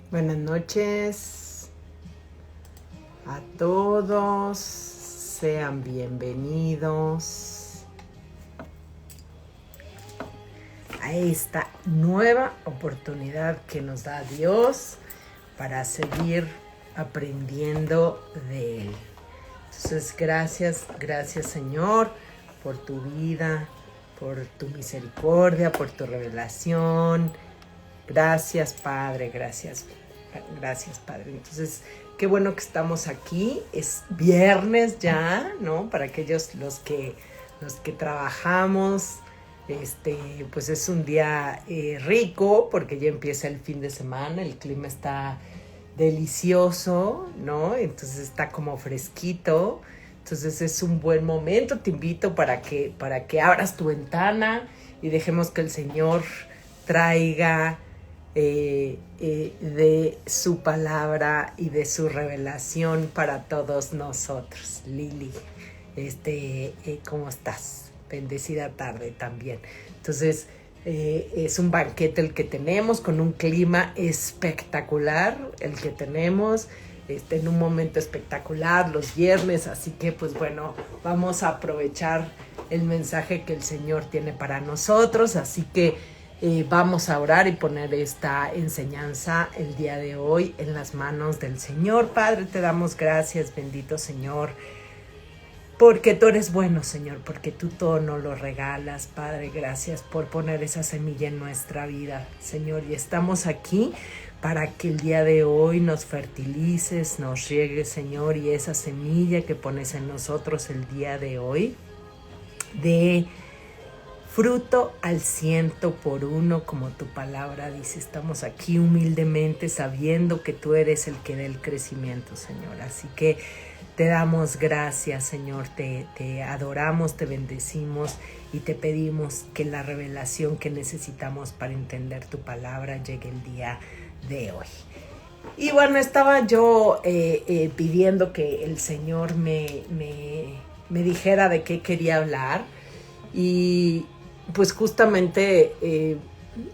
Buenas noches a todos, sean bienvenidos a esta nueva oportunidad que nos da Dios para seguir aprendiendo de Él. Entonces, gracias Señor por tu vida, por tu misericordia, por tu revelación. Gracias Padre, gracias Padre. Entonces, qué bueno que estamos aquí. Es viernes ya, ¿no? Para aquellos los que trabajamos, pues es un día rico porque ya empieza el fin de semana. El clima está delicioso, ¿no? Entonces está como fresquito. Entonces es un buen momento. Te invito para que abras tu ventana y dejemos que el Señor traiga de su palabra y de su revelación para todos nosotros. Lili, ¿cómo estás? Bendecida tarde también. Entonces, es un banquete el que tenemos, con un clima espectacular, el que tenemos, en un momento espectacular, los viernes, así que pues bueno, vamos a aprovechar el mensaje que el Señor tiene para nosotros, así que vamos a orar y poner esta enseñanza el día de hoy en las manos del Señor. Padre, te damos gracias, bendito Señor, porque tú eres bueno, Señor, porque tú todo nos lo regalas. Padre, gracias por poner esa semilla en nuestra vida, Señor, y estamos aquí para que el día de hoy nos fertilices, nos riegues, Señor, y esa semilla que pones en nosotros el día de hoy, de fruto al 100%, como tu palabra dice. Estamos aquí humildemente sabiendo que tú eres el que da el crecimiento, Señor. Así que te damos gracias, Señor, te adoramos, te bendecimos y te pedimos que la revelación que necesitamos para entender tu palabra llegue el día de hoy. Y bueno, estaba yo pidiendo que el Señor me dijera de qué quería hablar. Y pues justamente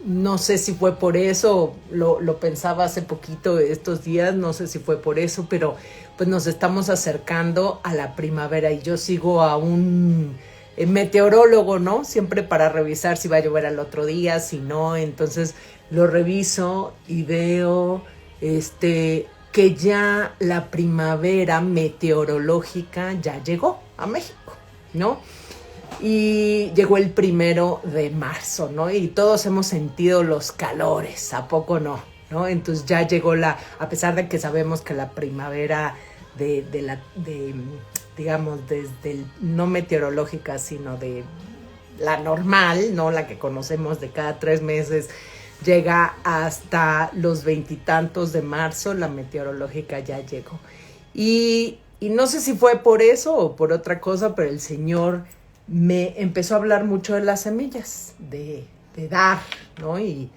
no sé si fue por eso, lo pensaba hace poquito estos días, no sé si fue por eso, pero pues nos estamos acercando a la primavera y yo sigo a un meteorólogo, ¿no? Siempre para revisar si va a llover al otro día, si no, entonces lo reviso y veo que ya la primavera meteorológica ya llegó a México, ¿no? Y llegó el 1 de marzo, ¿no? Y todos hemos sentido los calores, ¿a poco no? ¿No? Entonces ya llegó a pesar de que sabemos que la primavera digamos, desde no meteorológica, sino de la normal, ¿no? La que conocemos de cada 3 meses, llega hasta los 20 y tantos de marzo, la meteorológica ya llegó. Y no sé si fue por eso o por otra cosa, pero el Señor me empezó a hablar mucho de las semillas, de dar, ¿no? Y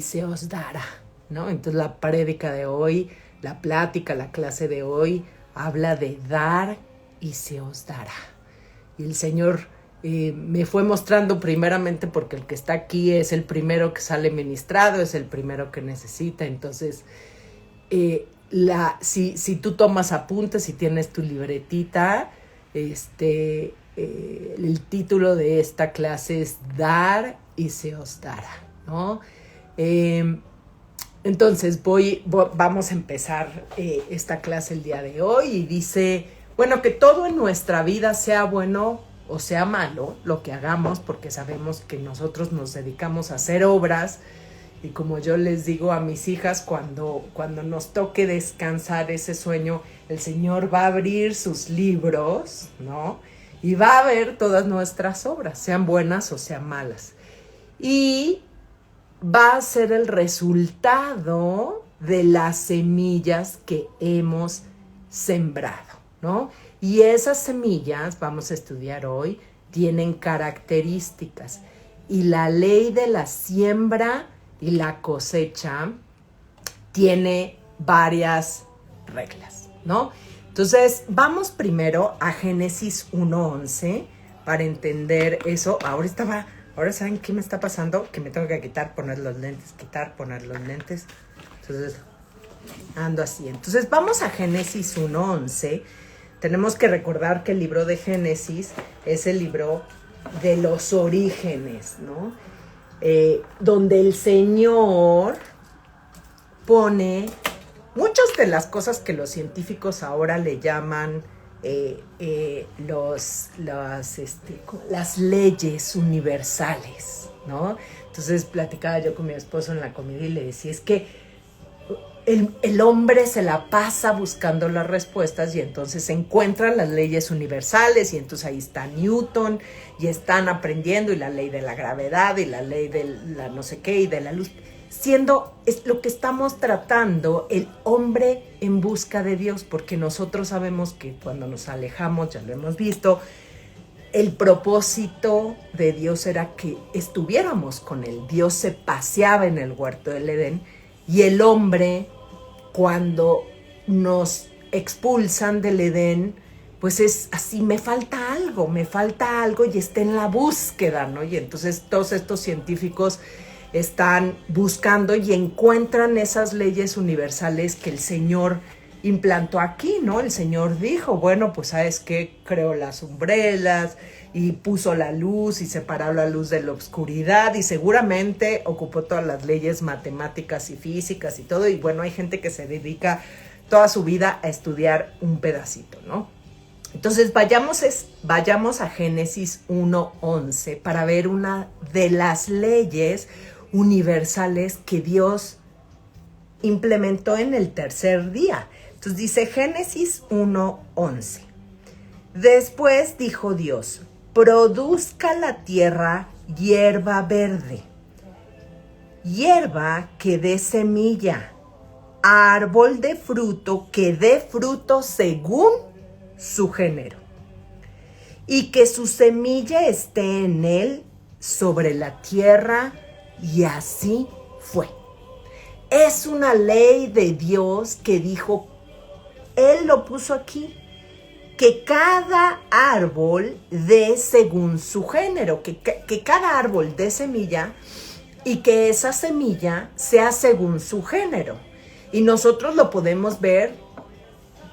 se os dará, ¿no? Entonces la prédica de hoy, la plática, la clase de hoy, habla de dar y se os dará. Y el Señor me fue mostrando primeramente porque el que está aquí es el primero que sale ministrado, es el primero que necesita. Entonces, si tú tomas apuntes, si tienes tu libretita, el título de esta clase es Dar y se os dará, ¿no? Entonces vamos a empezar esta clase el día de hoy y dice, bueno, que todo en nuestra vida, sea bueno o sea malo, lo que hagamos, porque sabemos que nosotros nos dedicamos a hacer obras, y como yo les digo a mis hijas, cuando nos toque descansar ese sueño, el Señor va a abrir sus libros, ¿no? Y va a ver todas nuestras obras, sean buenas o sean malas. Y va a ser el resultado de las semillas que hemos sembrado, ¿no? Y esas semillas, vamos a estudiar hoy, tienen características. Y la ley de la siembra y la cosecha tiene varias reglas, ¿no? Entonces, vamos primero a Génesis 1:11 para entender eso. Ahora ¿saben qué me está pasando? Que me tengo que poner los lentes. Entonces, ando así. Entonces, vamos a Génesis 1:11. Tenemos que recordar que el libro de Génesis es el libro de los orígenes, ¿no? Donde el Señor pone muchas de las cosas que los científicos ahora le llaman las leyes universales, ¿no? Entonces platicaba yo con mi esposo en la comida y le decía, es que el hombre se la pasa buscando las respuestas y entonces encuentran las leyes universales y entonces ahí está Newton y están aprendiendo y la ley de la gravedad y la ley de la no sé qué y de la luz, siendo es lo que estamos tratando el hombre en busca de Dios, porque nosotros sabemos que cuando nos alejamos, ya lo hemos visto, el propósito de Dios era que estuviéramos con él. Dios se paseaba en el huerto del Edén y el hombre, cuando nos expulsan del Edén, pues es así, me falta algo y está en la búsqueda, ¿no? Y entonces todos estos científicos están buscando y encuentran esas leyes universales que el Señor implantó aquí, ¿no? El Señor dijo, bueno, pues ¿sabes qué? Creó las umbrelas y puso la luz y separó la luz de la oscuridad y seguramente ocupó todas las leyes matemáticas y físicas y todo. Y bueno, hay gente que se dedica toda su vida a estudiar un pedacito, ¿no? Entonces vayamos a Génesis 1:11 para ver una de las leyes universales que Dios implementó en el tercer día. Entonces dice Génesis 1:11. Después dijo Dios, produzca la tierra hierba verde, hierba que dé semilla, árbol de fruto que dé fruto según su género, y que su semilla esté en él sobre la tierra, y así fue. Es una ley de Dios que dijo, Él lo puso aquí, que cada árbol dé según su género, que cada árbol dé semilla y que esa semilla sea según su género. Y nosotros lo podemos ver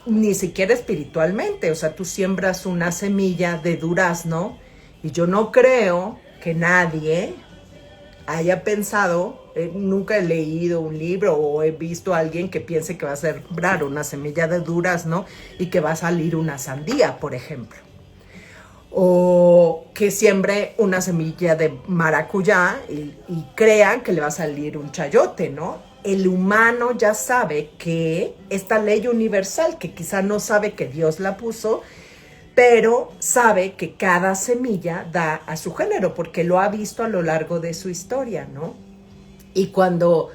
ni siquiera espiritualmente, o sea, tú siembras una semilla de durazno y yo no creo que nadie haya pensado, nunca he leído un libro o he visto a alguien que piense que va a sembrar una semilla de durazno y que va a salir una sandía, por ejemplo. O que siembre una semilla de maracuyá y crean que le va a salir un chayote, ¿no? El humano ya sabe que esta ley universal, que quizá no sabe que Dios la puso, pero sabe que cada semilla da a su género, porque lo ha visto a lo largo de su historia, ¿no? Y cuando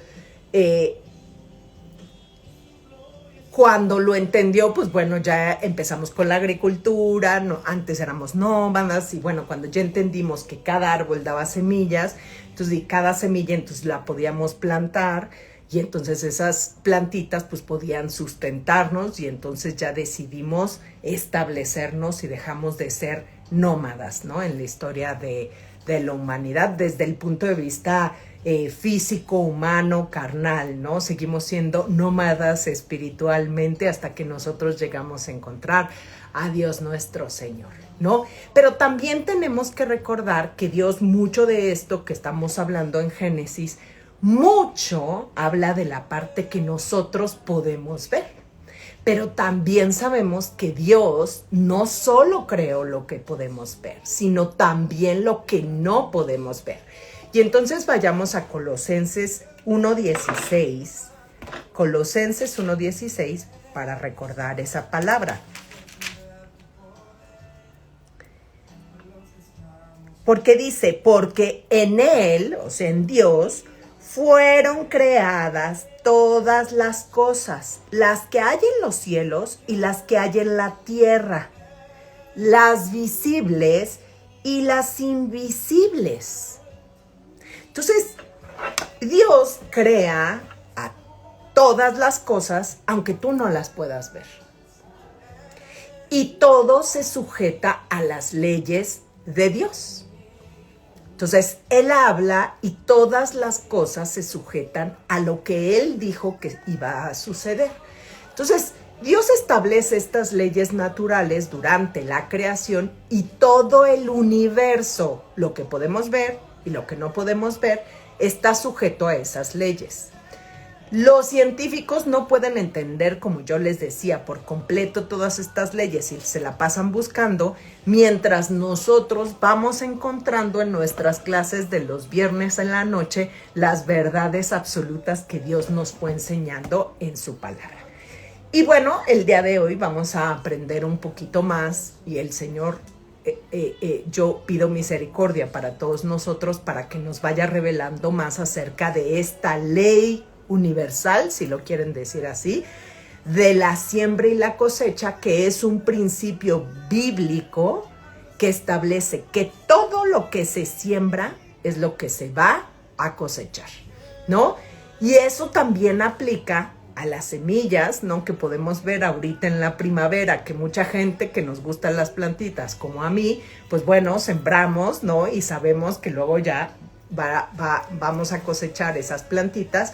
lo entendió, pues bueno, ya empezamos con la agricultura, no, antes éramos nómadas, y bueno, cuando ya entendimos que cada árbol daba semillas, entonces y cada semilla entonces la podíamos plantar, y entonces esas plantitas pues podían sustentarnos y entonces ya decidimos establecernos y dejamos de ser nómadas, ¿no? En la historia de la humanidad desde el punto de vista físico, humano, carnal, ¿no? Seguimos siendo nómadas espiritualmente hasta que nosotros llegamos a encontrar a Dios nuestro Señor, ¿no? Pero también tenemos que recordar que Dios, mucho de esto que estamos hablando en Génesis, mucho habla de la parte que nosotros podemos ver, pero también sabemos que Dios no solo creó lo que podemos ver, sino también lo que no podemos ver. Y entonces vayamos a Colosenses 1:16, Colosenses 1:16 para recordar esa palabra. Porque dice, porque en Él, o sea, en Dios, fueron creadas todas las cosas, las que hay en los cielos y las que hay en la tierra, las visibles y las invisibles. Entonces, Dios crea a todas las cosas, aunque tú no las puedas ver. Y todo se sujeta a las leyes de Dios. Entonces, Él habla y todas las cosas se sujetan a lo que Él dijo que iba a suceder. Entonces, Dios establece estas leyes naturales durante la creación y todo el universo, lo que podemos ver y lo que no podemos ver, está sujeto a esas leyes. Los científicos no pueden entender, como yo les decía, por completo todas estas leyes y se la pasan buscando, mientras nosotros vamos encontrando en nuestras clases de los viernes en la noche las verdades absolutas que Dios nos fue enseñando en su palabra. Y bueno, el día de hoy vamos a aprender un poquito más y el Señor, yo pido misericordia para todos nosotros para que nos vaya revelando más acerca de esta ley universal, si lo quieren decir así, de la siembra y la cosecha, que es un principio bíblico que establece que todo lo que se siembra es lo que se va a cosechar, ¿no? Y eso también aplica a las semillas, ¿no? Que podemos ver ahorita en la primavera, que mucha gente que nos gustan las plantitas, como a mí, pues bueno, sembramos, ¿no? Y sabemos que luego ya vamos a cosechar esas plantitas,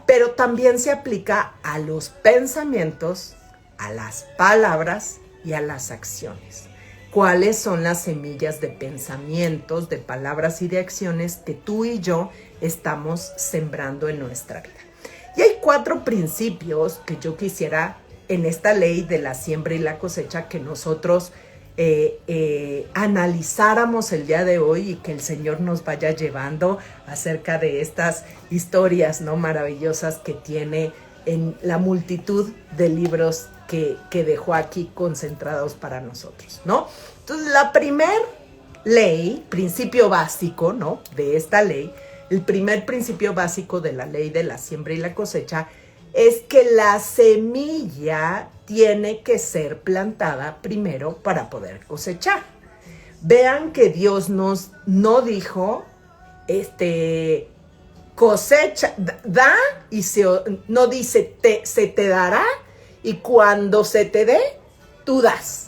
pero también se aplica a los pensamientos, a las palabras y a las acciones. ¿Cuáles son las semillas de pensamientos, de palabras y de acciones que tú y yo estamos sembrando en nuestra vida? Y hay 4 principios que yo quisiera en esta ley de la siembra y la cosecha que nosotros analizáramos el día de hoy y que el Señor nos vaya llevando acerca de estas historias, ¿no? Maravillosas que tiene en la multitud de libros que dejó aquí concentrados para nosotros, ¿no? Entonces, la primer ley, principio básico, ¿no? De esta ley, el primer principio básico de la ley de la siembra y la cosecha es que la semilla tiene que ser plantada primero para poder cosechar. Vean que Dios nos no dijo, cosecha, da, y no dice, se te dará, y cuando se te dé, tú das.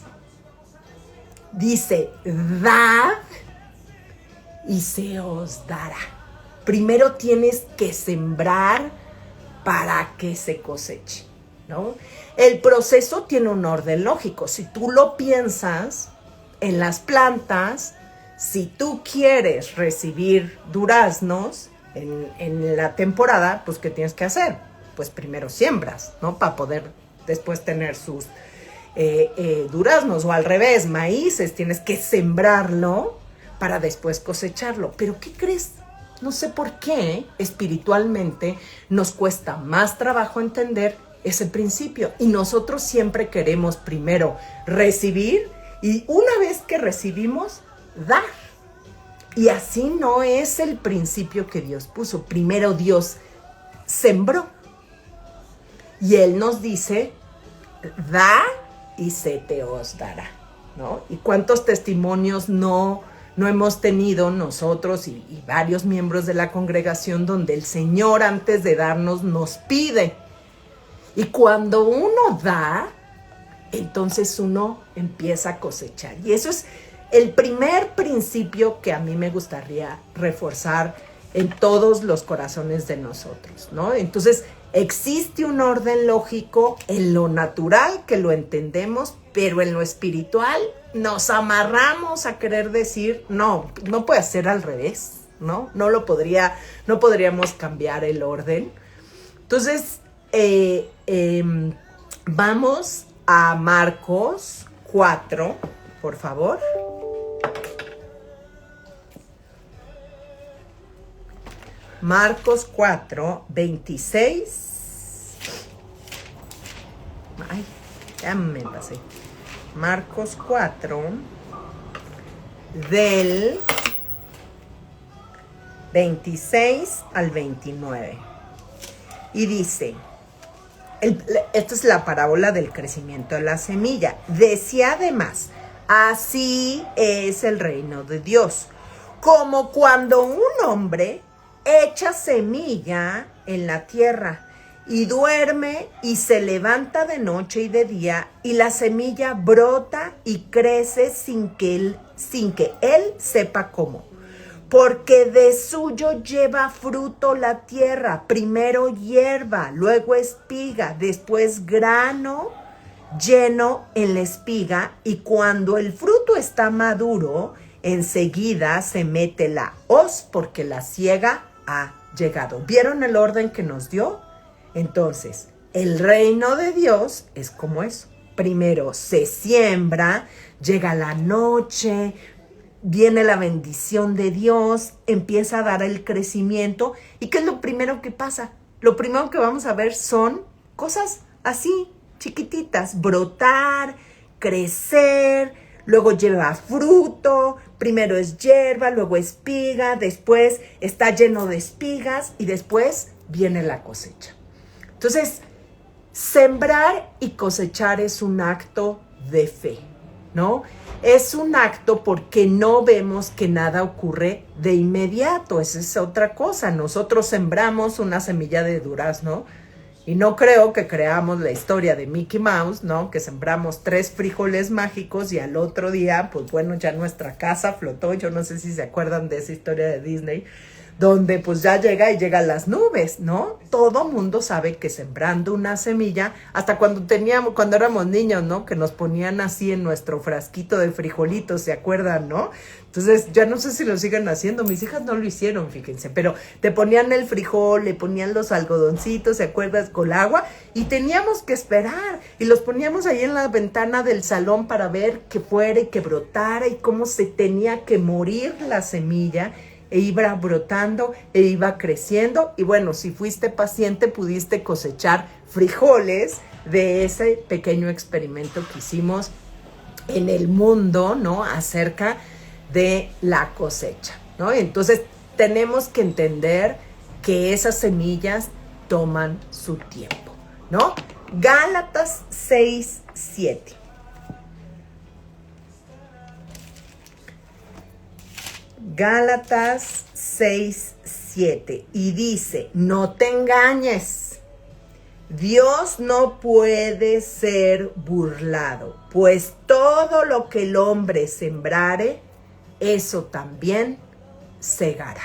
Dice, dad, y se os dará. Primero tienes que sembrar para que se coseche, ¿no? El proceso tiene un orden lógico. Si tú lo piensas en las plantas, si tú quieres recibir duraznos en la temporada, pues ¿qué tienes que hacer? Pues primero siembras, ¿no? Para poder después tener sus duraznos, o al revés, maíces, tienes que sembrarlo para después cosecharlo. ¿Pero qué crees? No sé por qué espiritualmente nos cuesta más trabajo entender ese principio y nosotros siempre queremos primero recibir y una vez que recibimos, dar. Y así no es el principio que Dios puso. Primero Dios sembró y Él nos dice, da y se te os dará, ¿no? ¿Y cuántos testimonios no hemos tenido nosotros y varios miembros de la congregación donde el Señor antes de darnos nos pide? Y cuando uno da, entonces uno empieza a cosechar. Y eso es el primer principio que a mí me gustaría reforzar en todos los corazones de nosotros, ¿no? Entonces, existe un orden lógico en lo natural que lo entendemos, pero en lo espiritual nos amarramos a querer decir, no puede ser al revés, ¿no? No podríamos cambiar el orden. Entonces, vamos a Marcos 4, por favor. Marcos 4, 26. Ay, ya me pasé. Marcos 4, del 26 al 29. Y dice, esta es la parábola del crecimiento de la semilla. Decía además, así es el reino de Dios, como cuando un hombre echa semilla en la tierra y duerme y se levanta de noche y de día y la semilla brota y crece sin que él sepa cómo. porque de suyo lleva fruto la tierra, primero hierba, luego espiga, después grano lleno en la espiga, y cuando el fruto está maduro, enseguida se mete la hoz porque la siega ha llegado. ¿Vieron el orden que nos dio? Entonces, el reino de Dios es como eso. Primero se siembra, llega la noche, viene la bendición de Dios, empieza a dar el crecimiento. ¿Y qué es lo primero que pasa? Lo primero que vamos a ver son cosas así, chiquititas, brotar, crecer, luego lleva fruto, primero es hierba, luego espiga, después está lleno de espigas y después viene la cosecha. Entonces, sembrar y cosechar es un acto de fe, ¿no? Es un acto porque no vemos que nada ocurre de inmediato. Esa es otra cosa. Nosotros sembramos una semilla de durazno y no creo que creamos la historia de Mickey Mouse, ¿no? Que sembramos 3 frijoles mágicos y al otro día, pues bueno, ya nuestra casa flotó. Yo no sé si se acuerdan de esa historia de Disney, donde pues ya llegan las nubes, ¿no? Todo mundo sabe que sembrando una semilla, hasta cuando éramos niños, ¿no? Que nos ponían así en nuestro frasquito de frijolitos, ¿se acuerdan, no? Entonces, ya no sé si lo siguen haciendo, mis hijas no lo hicieron, fíjense, pero te ponían el frijol, le ponían los algodoncitos, ¿se acuerdan? Con agua, y teníamos que esperar, y los poníamos ahí en la ventana del salón para ver que fuera y que brotara, y cómo se tenía que morir la semilla, e iba brotando, e iba creciendo, y bueno, si fuiste paciente, pudiste cosechar frijoles de ese pequeño experimento que hicimos en el mundo, ¿no? Acerca de la cosecha, ¿no? Entonces, tenemos que entender que esas semillas toman su tiempo, ¿no? Gálatas 6:7. Gálatas 6:7 y dice, no te engañes, Dios no puede ser burlado, pues todo lo que el hombre sembrare, eso también segará.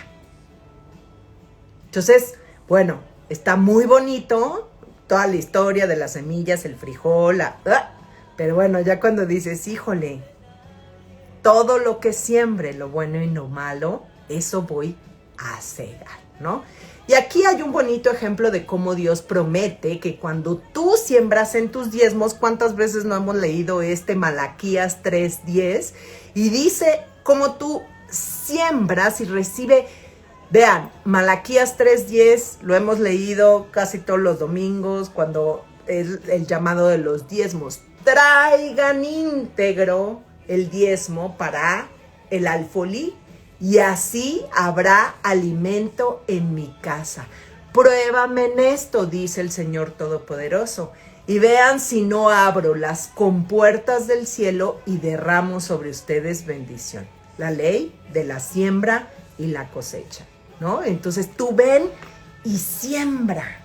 Entonces, bueno, está muy bonito toda la historia de las semillas, el frijol, pero bueno, ya cuando dices, híjole, todo lo que siembre, lo bueno y lo malo, eso voy a cegar, ¿no? Y aquí hay un bonito ejemplo de cómo Dios promete que cuando tú siembras en tus diezmos, ¿cuántas veces no hemos leído Malaquías 3:10? Y dice cómo tú siembras y recibe. Vean, Malaquías 3:10 lo hemos leído casi todos los domingos cuando es el llamado de los diezmos. Traigan íntegro el diezmo para el alfolí y así habrá alimento en mi casa. Pruébame en esto, dice el Señor Todopoderoso, y vean si no abro las compuertas del cielo y derramo sobre ustedes bendición. La ley de la siembra y la cosecha, ¿no? Entonces tú ven y siembra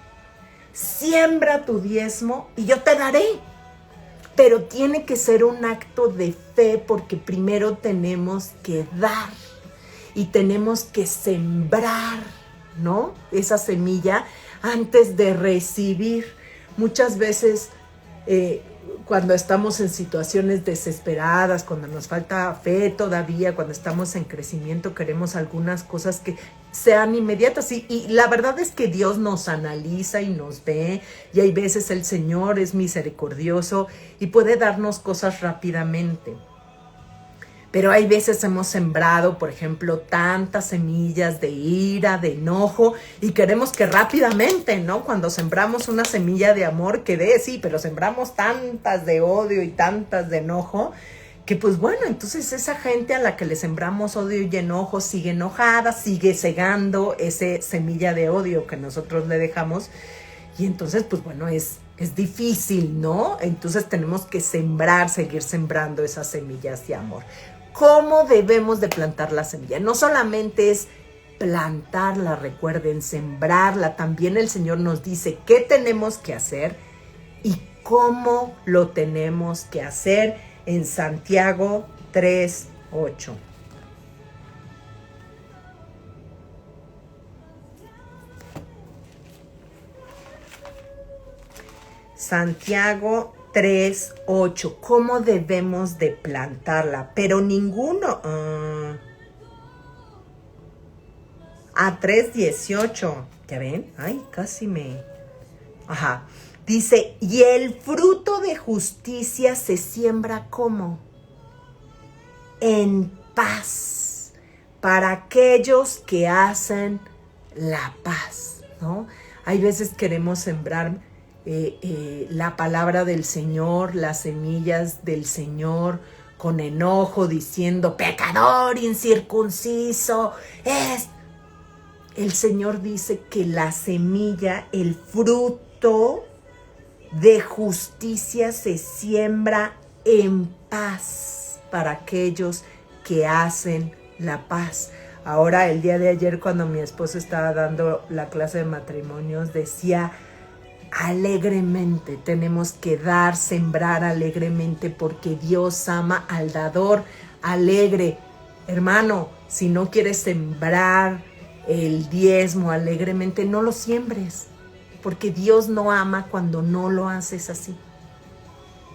tu diezmo y yo te daré. Pero tiene que ser un acto de fe porque primero tenemos que dar y tenemos que sembrar, ¿no? Esa semilla antes de recibir. Muchas veces cuando estamos en situaciones desesperadas, cuando nos falta fe todavía, cuando estamos en crecimiento, queremos algunas cosas que sean inmediatas. Y la verdad es que Dios nos analiza y nos ve, y hay veces el Señor es misericordioso y puede darnos cosas rápidamente. Pero hay veces hemos sembrado, por ejemplo, tantas semillas de ira, de enojo, y queremos que rápidamente, ¿no? Cuando sembramos una semilla de amor, que dé, sí, pero sembramos tantas de odio y tantas de enojo, que pues bueno, entonces esa gente a la que le sembramos odio y enojo sigue enojada, sigue cegando esa semilla de odio que nosotros le dejamos, y entonces pues bueno, es difícil, ¿no? Entonces tenemos que seguir sembrando esas semillas de amor. ¿Cómo debemos de plantar la semilla? No solamente es plantarla, recuerden, sembrarla. También el Señor nos dice qué tenemos que hacer y cómo lo tenemos que hacer en Santiago 3:8. Santiago 3:8. ¿Cómo debemos de plantarla? Pero ninguno. 3:18. ¿Ya ven? Ay, casi me... Ajá. Dice, y el fruto de justicia se siembra ¿cómo? En paz, para aquellos que hacen la paz, ¿no? Hay veces queremos sembrar la palabra del Señor, las semillas del Señor, con enojo, diciendo, pecador incircunciso, es... El Señor dice que la semilla, el fruto de justicia se siembra en paz para aquellos que hacen la paz. Ahora, el día de ayer, cuando mi esposo estaba dando la clase de matrimonios, decía, alegremente, tenemos que dar, sembrar alegremente, porque Dios ama al dador alegre. Hermano, si no quieres sembrar el diezmo alegremente, no lo siembres, porque Dios no ama cuando no lo haces así,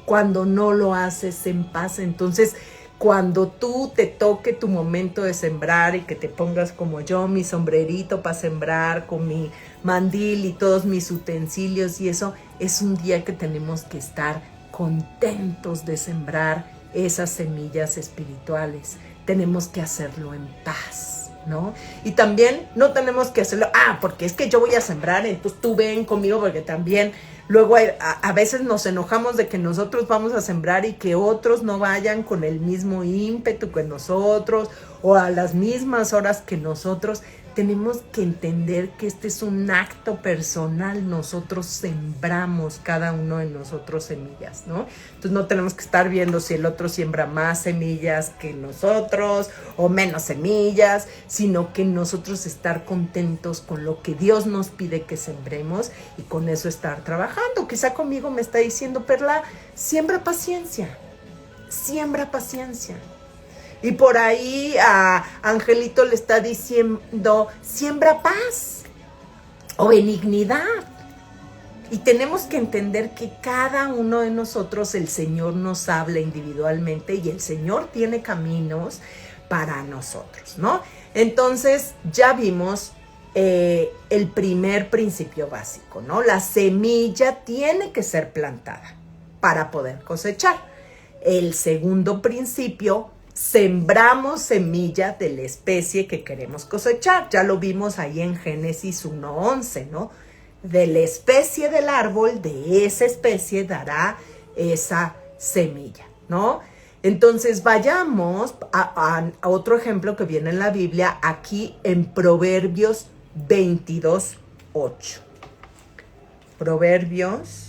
cuando no lo haces en paz. Entonces, cuando tú te toque tu momento de sembrar y que te pongas como yo, mi sombrerito para sembrar, con mi mandil y todos mis utensilios y eso, es un día que tenemos que estar contentos de sembrar esas semillas espirituales. Tenemos que hacerlo en paz, ¿no? Y también no tenemos que hacerlo, porque es que yo voy a sembrar, entonces tú ven conmigo, porque también luego a veces nos enojamos de que nosotros vamos a sembrar y que otros no vayan con el mismo ímpetu que nosotros o a las mismas horas que nosotros. Tenemos que entender que este es un acto personal. Nosotros sembramos, cada uno de nosotros, semillas, ¿no? Entonces no tenemos que estar viendo si el otro siembra más semillas que nosotros o menos semillas, sino que nosotros estar contentos con lo que Dios nos pide que sembremos y con eso estar trabajando. Quizá conmigo me está diciendo, Perla, siembra paciencia, siembra paciencia. Y por ahí a Angelito le está diciendo, siembra paz o benignidad. Y tenemos que entender que cada uno de nosotros, el Señor nos habla individualmente y el Señor tiene caminos para nosotros, ¿no? Entonces ya vimos el primer principio básico, ¿no? La semilla tiene que ser plantada para poder cosechar. El segundo principio, sembramos semilla de la especie que queremos cosechar. Ya lo vimos ahí en Génesis 1:11, ¿no? De la especie del árbol, de esa especie dará esa semilla, ¿no? Entonces vayamos a otro ejemplo que viene en la Biblia, aquí en Proverbios 22:8. Proverbios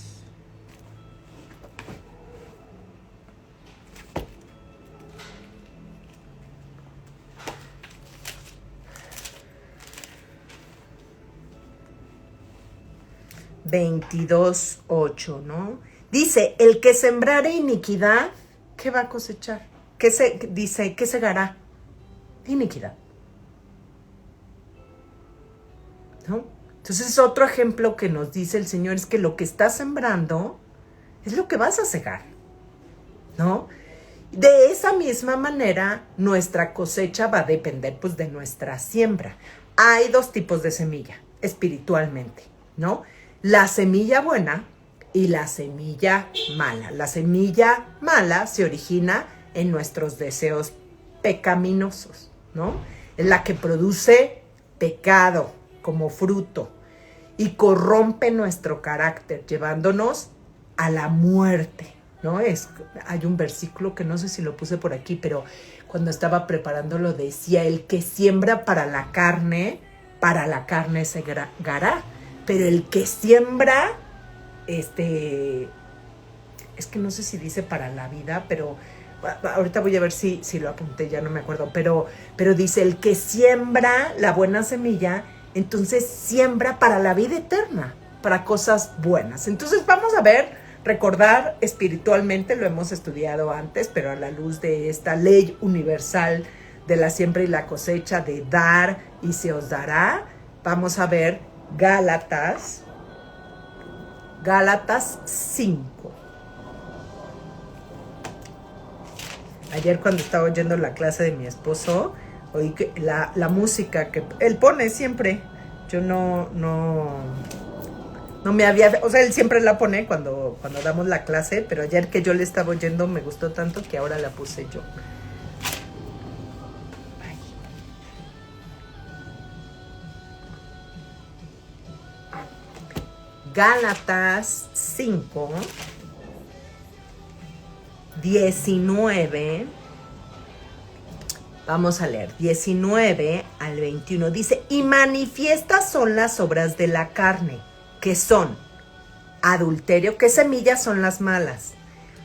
22:8, ¿no? Dice, el que sembrare iniquidad, ¿qué va a cosechar? ¿Qué segará? Iniquidad, ¿no? Entonces es otro ejemplo que nos dice el Señor, es que lo que estás sembrando es lo que vas a segar, ¿no? De esa misma manera, nuestra cosecha va a depender, pues, de nuestra siembra. Hay dos tipos de semilla, espiritualmente, ¿no? La semilla buena y la semilla mala. La semilla mala se origina en nuestros deseos pecaminosos, ¿no? Es la que produce pecado como fruto y corrompe nuestro carácter, llevándonos a la muerte, ¿no? Hay un versículo que no sé si lo puse por aquí, pero cuando estaba preparándolo decía, el que siembra para la carne segará. Pero el que siembra, es que no sé si dice para la vida, pero ahorita voy a ver si lo apunté, ya no me acuerdo, pero dice, el que siembra la buena semilla, entonces siembra para la vida eterna, para cosas buenas. Entonces vamos a recordar espiritualmente, lo hemos estudiado antes, pero a la luz de esta ley universal de la siembra y la cosecha, de dar y se os dará, vamos a ver Gálatas Gálatas 5. Ayer cuando estaba oyendo la clase de mi esposo, oí que la música que él pone siempre, yo no me había, o sea, él siempre la pone cuando damos la clase, pero ayer que yo le estaba oyendo me gustó tanto que ahora la puse yo. Gálatas 5, 19, vamos a leer, 19 al 21, dice, y manifiestas son las obras de la carne, que son adulterio, ¿qué semillas son las malas?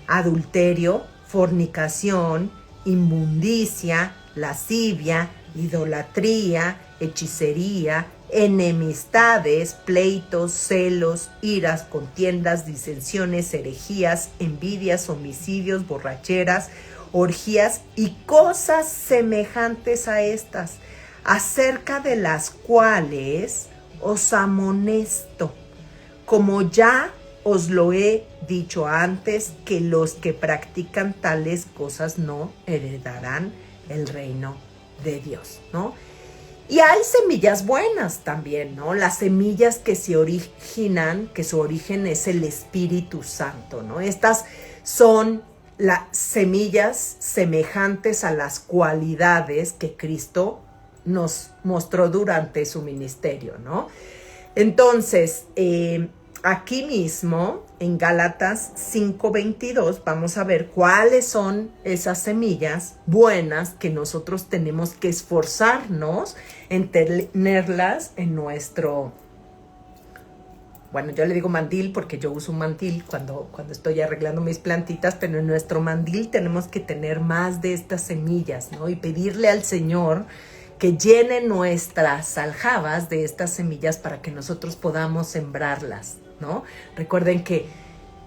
Adulterio, fornicación, inmundicia, lascivia, idolatría, hechicería, enemistades, pleitos, celos, iras, contiendas, disensiones, herejías, envidias, homicidios, borracheras, orgías y cosas semejantes a estas, acerca de las cuales os amonesto, como ya os lo he dicho antes, que los que practican tales cosas no heredarán el reino de Dios, ¿no? Y hay semillas buenas también, ¿no? Las semillas que se originan, que su origen es el Espíritu Santo, ¿no? Estas son las semillas semejantes a las cualidades que Cristo nos mostró durante su ministerio, ¿no? Entonces, aquí mismo, en Gálatas 5:22, vamos a ver cuáles son esas semillas buenas que nosotros tenemos que esforzarnos en tenerlas en nuestro, bueno, yo le digo mandil porque yo uso un mandil cuando estoy arreglando mis plantitas, pero en nuestro mandil tenemos que tener más de estas semillas, ¿no? Y pedirle al Señor que llene nuestras aljabas de estas semillas para que nosotros podamos sembrarlas, ¿no? Recuerden que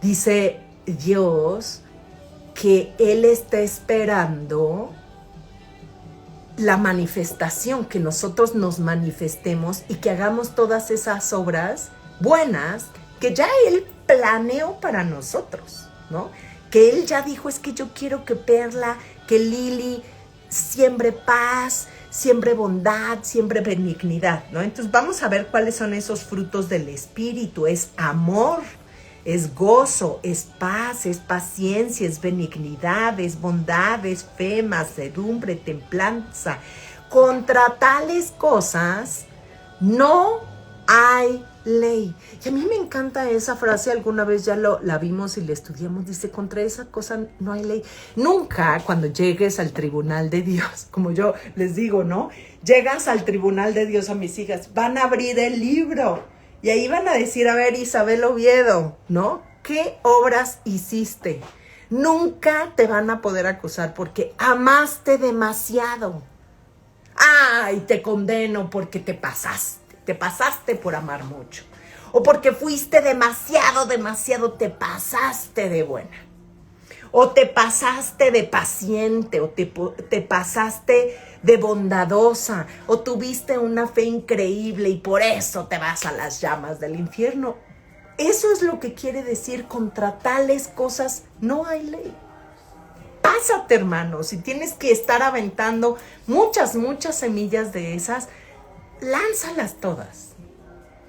dice Dios que Él está esperando la manifestación, que nosotros nos manifestemos y que hagamos todas esas obras buenas que ya Él planeó para nosotros, ¿no? Que Él ya dijo, es que yo quiero que Perla, que Lili siembre paz, siembre bondad, siembre benignidad, ¿no? Entonces vamos a ver cuáles son esos frutos del Espíritu. Es amor, es gozo, es paz, es paciencia, es benignidad, es bondad, es fe, mansedumbre, templanza. Contra tales cosas no hay ley. Y a mí me encanta esa frase, alguna vez ya la vimos y la estudiamos, dice, contra esa cosa no hay ley. Nunca cuando llegues al tribunal de Dios, como yo les digo, ¿no? Llegas al tribunal de Dios a mis hijas, van a abrir el libro y ahí van a decir, a ver, Isabel Oviedo, ¿no? ¿Qué obras hiciste? Nunca te van a poder acusar porque amaste demasiado. Ay, te condeno porque te pasaste por amar mucho. O porque fuiste demasiado, te pasaste de buena. O te pasaste de paciente, o te pasaste de bondadosa, o tuviste una fe increíble y por eso te vas a las llamas del infierno. Eso es lo que quiere decir, contra tales cosas no hay ley. Pásate, hermano, si tienes que estar aventando muchas semillas de esas, lánzalas todas,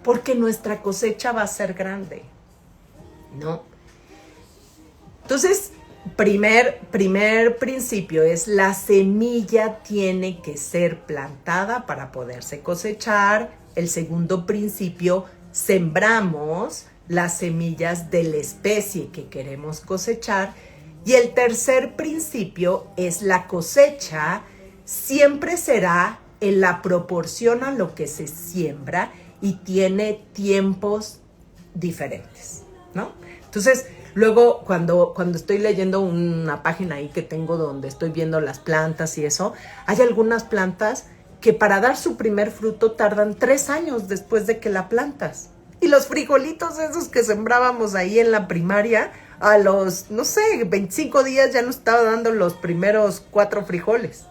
porque nuestra cosecha va a ser grande, ¿no? Entonces, primer principio es la semilla tiene que ser plantada para poderse cosechar. El segundo principio, sembramos las semillas de la especie que queremos cosechar. Y el tercer principio es la cosecha siempre será en la proporción a lo que se siembra y tiene tiempos diferentes, ¿no? Entonces, luego cuando estoy leyendo una página ahí que tengo donde estoy viendo las plantas y eso, hay algunas plantas que para dar su primer fruto tardan 3 años después de que la plantas. Y los frijolitos esos que sembrábamos ahí en la primaria, a los, 25 días ya nos estaba dando los primeros 4 frijoles,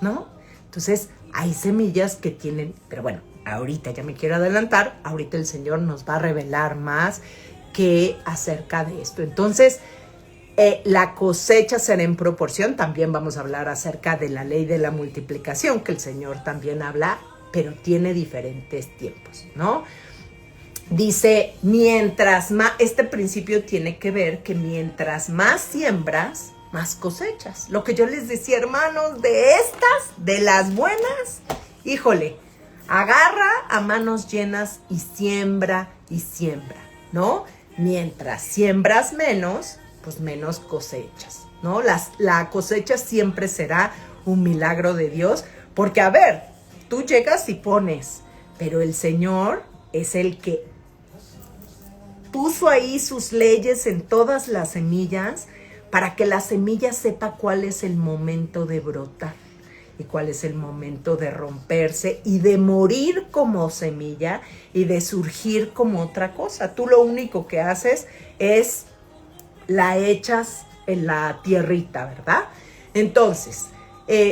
¿no? Entonces, hay semillas que tienen, pero bueno, ahorita ya me quiero adelantar, ahorita el Señor nos va a revelar más que acerca de esto. Entonces, la cosecha será en proporción. También vamos a hablar acerca de la ley de la multiplicación, que el Señor también habla, pero tiene diferentes tiempos, ¿no? Dice, mientras más, este principio tiene que ver que mientras más siembras, más cosechas. Lo que yo les decía, hermanos, de estas, de las buenas, híjole, agarra a manos llenas y siembra, ¿no? Mientras siembras menos, pues menos cosechas, ¿no? La cosecha siempre será un milagro de Dios, porque a ver, tú llegas y pones, pero el Señor es el que puso ahí sus leyes en todas las semillas para que la semilla sepa cuál es el momento de brotar y cuál es el momento de romperse y de morir como semilla y de surgir como otra cosa. Tú lo único que haces es la echas en la tierrita, ¿verdad? Entonces,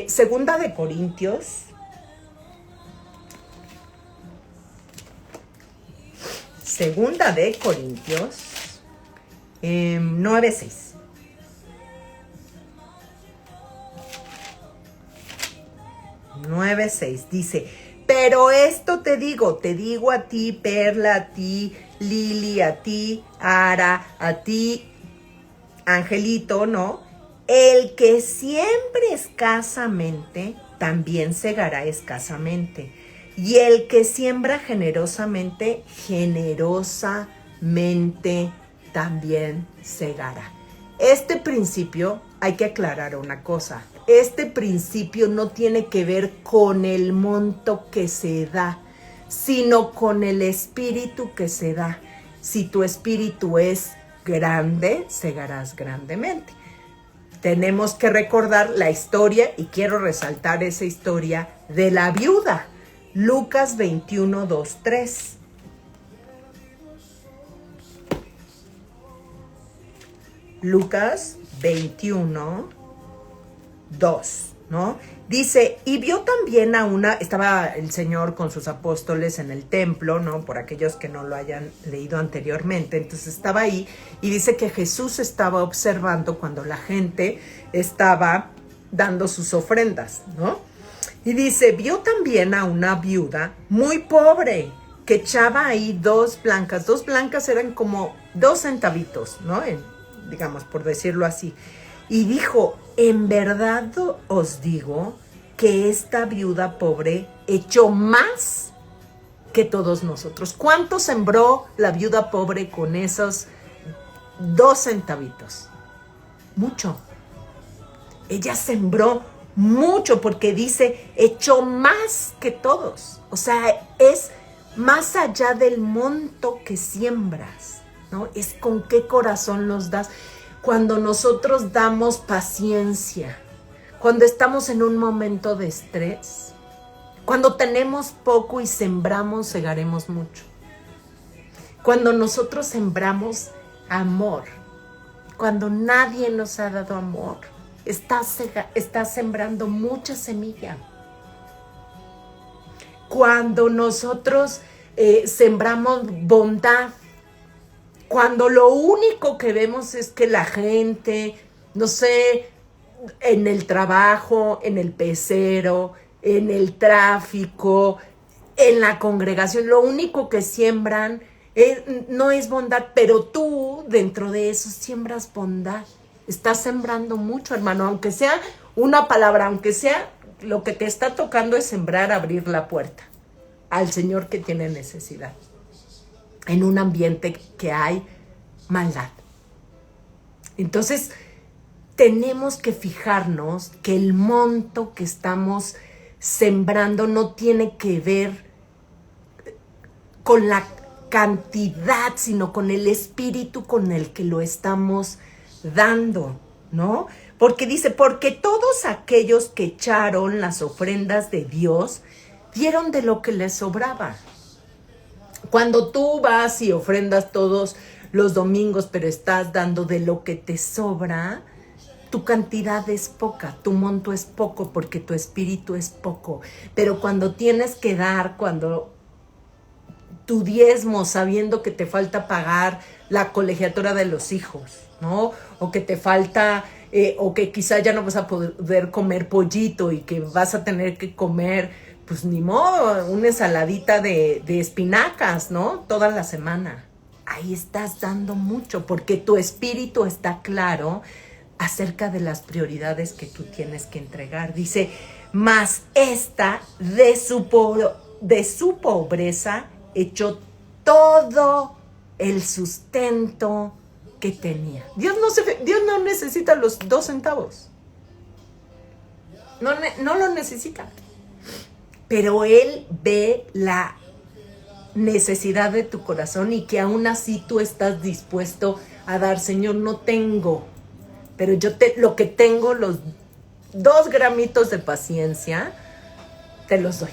Segunda de Corintios 9:6. Dice, pero esto te digo a ti, Perla, a ti, Lili, a ti, Ara, a ti, Angelito, ¿no? El que siempre escasamente, también segará escasamente. Y el que siembra generosamente, generosamente también segará. Este principio, hay que aclarar una cosa. Este principio no tiene que ver con el monto que se da, sino con el espíritu que se da. Si tu espíritu es grande, segarás grandemente. Tenemos que recordar la historia, y quiero resaltar esa historia de la viuda. Lucas 21, 2, 3. Lucas 21, 2, ¿no? Dice, y vio también estaba el Señor con sus apóstoles en el templo, ¿no? Por aquellos que no lo hayan leído anteriormente, entonces estaba ahí, y dice que Jesús estaba observando cuando la gente estaba dando sus ofrendas, ¿no? Y dice, vio también a una viuda muy pobre, que echaba ahí dos blancas eran como 2 centavitos, ¿no? Digamos, por decirlo así. Y dijo, en verdad os digo que esta viuda pobre echó más que todos nosotros. ¿Cuánto sembró la viuda pobre con esos 2 centavitos? Mucho. Ella sembró mucho porque dice, echó más que todos. O sea, es más allá del monto que siembras, ¿no? Es con qué corazón los das. Cuando nosotros damos paciencia, cuando estamos en un momento de estrés, cuando tenemos poco y sembramos, segaremos mucho. Cuando nosotros sembramos amor, cuando nadie nos ha dado amor, está sembrando mucha semilla. Cuando nosotros sembramos bondad, cuando lo único que vemos es que la gente, no sé, en el trabajo, en el pecero, en el tráfico, en la congregación, lo único que siembran no es bondad, pero tú dentro de eso siembras bondad. Estás sembrando mucho, hermano, aunque sea una palabra, aunque sea lo que te está tocando es sembrar, abrir la puerta al Señor que tiene necesidad en un ambiente que hay maldad. Entonces, tenemos que fijarnos que el monto que estamos sembrando no tiene que ver con la cantidad, sino con el espíritu con el que lo estamos dando, ¿no? Porque dice, porque todos aquellos que echaron las ofrendas de Dios dieron de lo que les sobraba. Cuando tú vas y ofrendas todos los domingos, pero estás dando de lo que te sobra, tu cantidad es poca, tu monto es poco porque tu espíritu es poco. Pero cuando tienes que dar, cuando tu diezmo sabiendo que te falta pagar la colegiatura de los hijos, ¿no? O que te falta, o que quizá ya no vas a poder comer pollito y que vas a tener que comer, pues ni modo, una ensaladita de espinacas, ¿no? Toda la semana. Ahí estás dando mucho porque tu espíritu está claro acerca de las prioridades que tú tienes que entregar. Dice, mas esta de su pobreza echó todo el sustento que tenía. Dios no necesita los 2 centavos. No lo necesita. Pero Él ve la necesidad de tu corazón y que aún así tú estás dispuesto a dar. Señor, no tengo, pero lo que tengo, los 2 gramitos de paciencia, te los doy.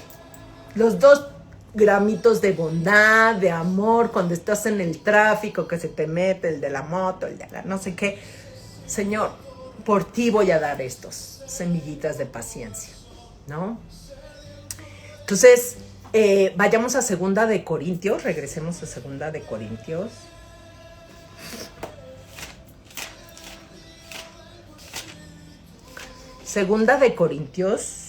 Los 2 gramitos de bondad, de amor, cuando estás en el tráfico, que se te mete el de la moto, el de la no sé qué. Señor, por ti voy a dar estos semillitas de paciencia, ¿no? Entonces, vayamos a 2 de Corintios, regresemos a 2 de Corintios. Segunda de Corintios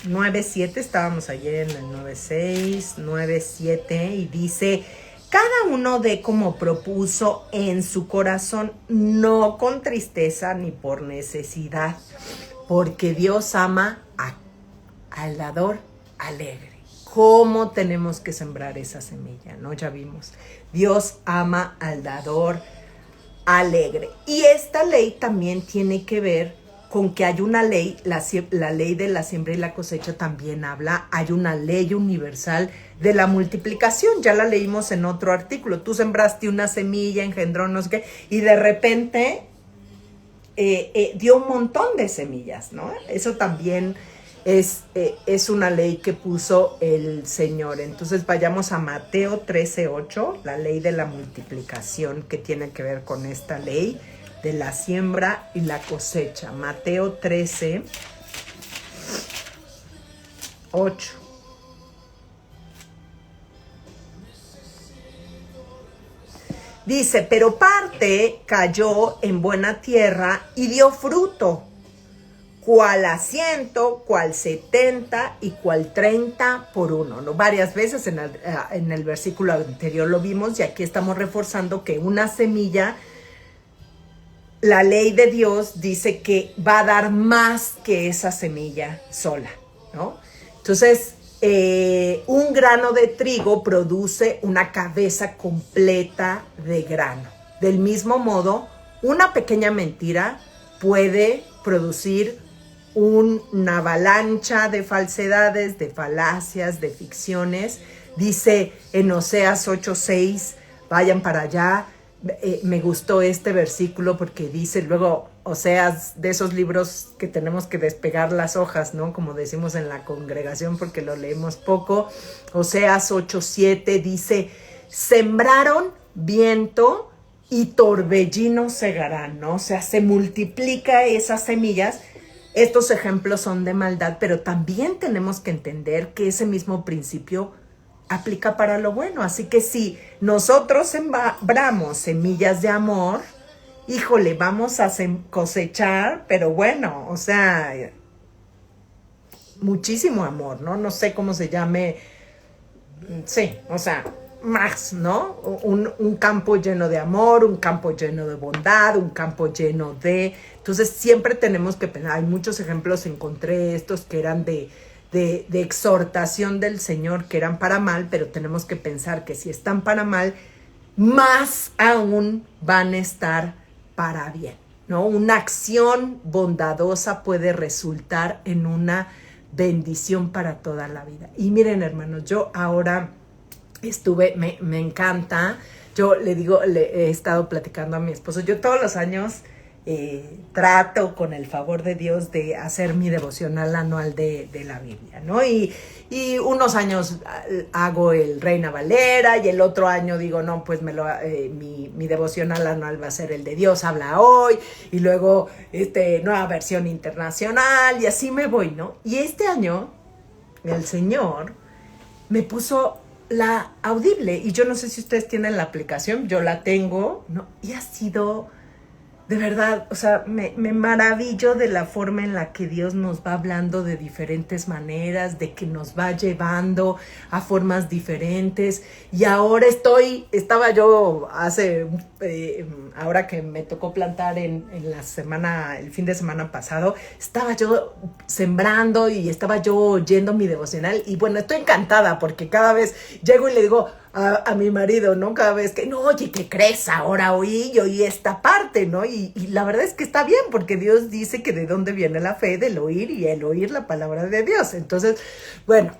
9:7, estábamos ayer en el 9:6, 9:7, y dice, cada uno dé como propuso en su corazón, no con tristeza ni por necesidad, porque Dios ama al dador alegre. ¿Cómo tenemos que sembrar esa semilla? ¿No? Ya vimos. Dios ama al dador alegre. Y esta ley también tiene que ver con que hay una ley, la ley de la siembra y la cosecha también habla, hay una ley universal de la multiplicación, ya la leímos en otro artículo. Tú sembraste una semilla, engendró no sé qué, y de repente dio un montón de semillas, ¿no? Eso también es una ley que puso el Señor. Entonces vayamos a Mateo 13:8, la ley de la multiplicación que tiene que ver con esta ley de la siembra y la cosecha. Mateo 13:8. Dice, pero parte cayó en buena tierra y dio fruto, cual a 100, cual 70 y cual 30 por uno, ¿no? Varias veces en el versículo anterior lo vimos y aquí estamos reforzando que una semilla, la ley de Dios dice que va a dar más que esa semilla sola, ¿no? Entonces, un grano de trigo produce una cabeza completa de grano. Del mismo modo, una pequeña mentira puede producir una avalancha de falsedades, de falacias, de ficciones. Dice en Oseas 8:6, vayan para allá. Me gustó este versículo porque dice luego, Oseas, de esos libros que tenemos que despegar las hojas, ¿no? Como decimos en la congregación porque lo leemos poco. Oseas 8:7 dice, sembraron viento y torbellino segarán, ¿no? O sea, se multiplica esas semillas. Estos ejemplos son de maldad, pero también tenemos que entender que ese mismo principio aplica para lo bueno. Así que si nosotros sembramos semillas de amor, híjole, vamos a cosechar, pero bueno, o sea, muchísimo amor, ¿no? No sé cómo se llame, sí, o sea, más, ¿no? Un campo lleno de amor, un campo lleno de bondad, un campo lleno de... Entonces siempre tenemos que pensar, hay muchos ejemplos, encontré estos que eran de exhortación del Señor, que eran para mal, pero tenemos que pensar que si están para mal, más aún van a estar para bien, ¿no? Una acción bondadosa puede resultar en una bendición para toda la vida. Y miren, hermanos, yo ahora me encanta, yo le he estado platicando a mi esposo, yo todos los años trato con el favor de Dios de hacer mi devocional anual de la Biblia, ¿no? Y unos años hago el Reina Valera y el otro año digo, no, pues mi devocional anual va a ser el de Dios habla hoy y luego nueva versión internacional y así me voy, ¿no? Y este año el Señor me puso la Audible, y yo no sé si ustedes tienen la aplicación, yo la tengo, ¿no? Y ha sido, de verdad, o sea, me maravillo de la forma en la que Dios nos va hablando de diferentes maneras, de que nos va llevando a formas diferentes. Y ahora estaba yo ahora que me tocó plantar en el fin de semana pasado, estaba yo sembrando y estaba yo oyendo mi devocional. Y bueno, estoy encantada porque cada vez llego y le digo a mi marido, ¿no? Cada vez que, no, oye, ¿qué crees? Ahora oí esta parte, ¿no? Y la verdad es que está bien, porque Dios dice que de dónde viene la fe, del oír, y el oír la palabra de Dios. Entonces, bueno,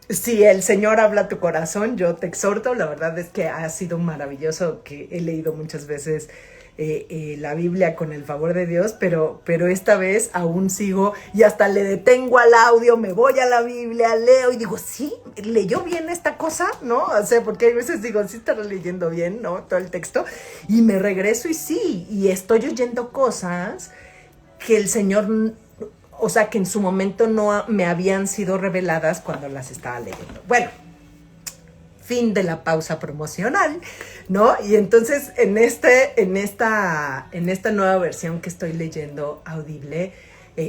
si el Señor habla a tu corazón, yo te exhorto. La verdad es que ha sido maravilloso, que he leído muchas veces la Biblia con el favor de Dios, pero esta vez aún sigo y hasta le detengo al audio, me voy a la Biblia, leo y digo, sí, leyó bien esta cosa, ¿no? O sea, porque hay veces digo, sí estará leyendo bien, ¿no? Todo el texto, y me regreso y sí, y estoy oyendo cosas que el Señor, o sea, que en su momento no me habían sido reveladas cuando las estaba leyendo. Bueno, fin de la pausa promocional, ¿no? Y entonces en esta nueva versión que estoy leyendo Audible,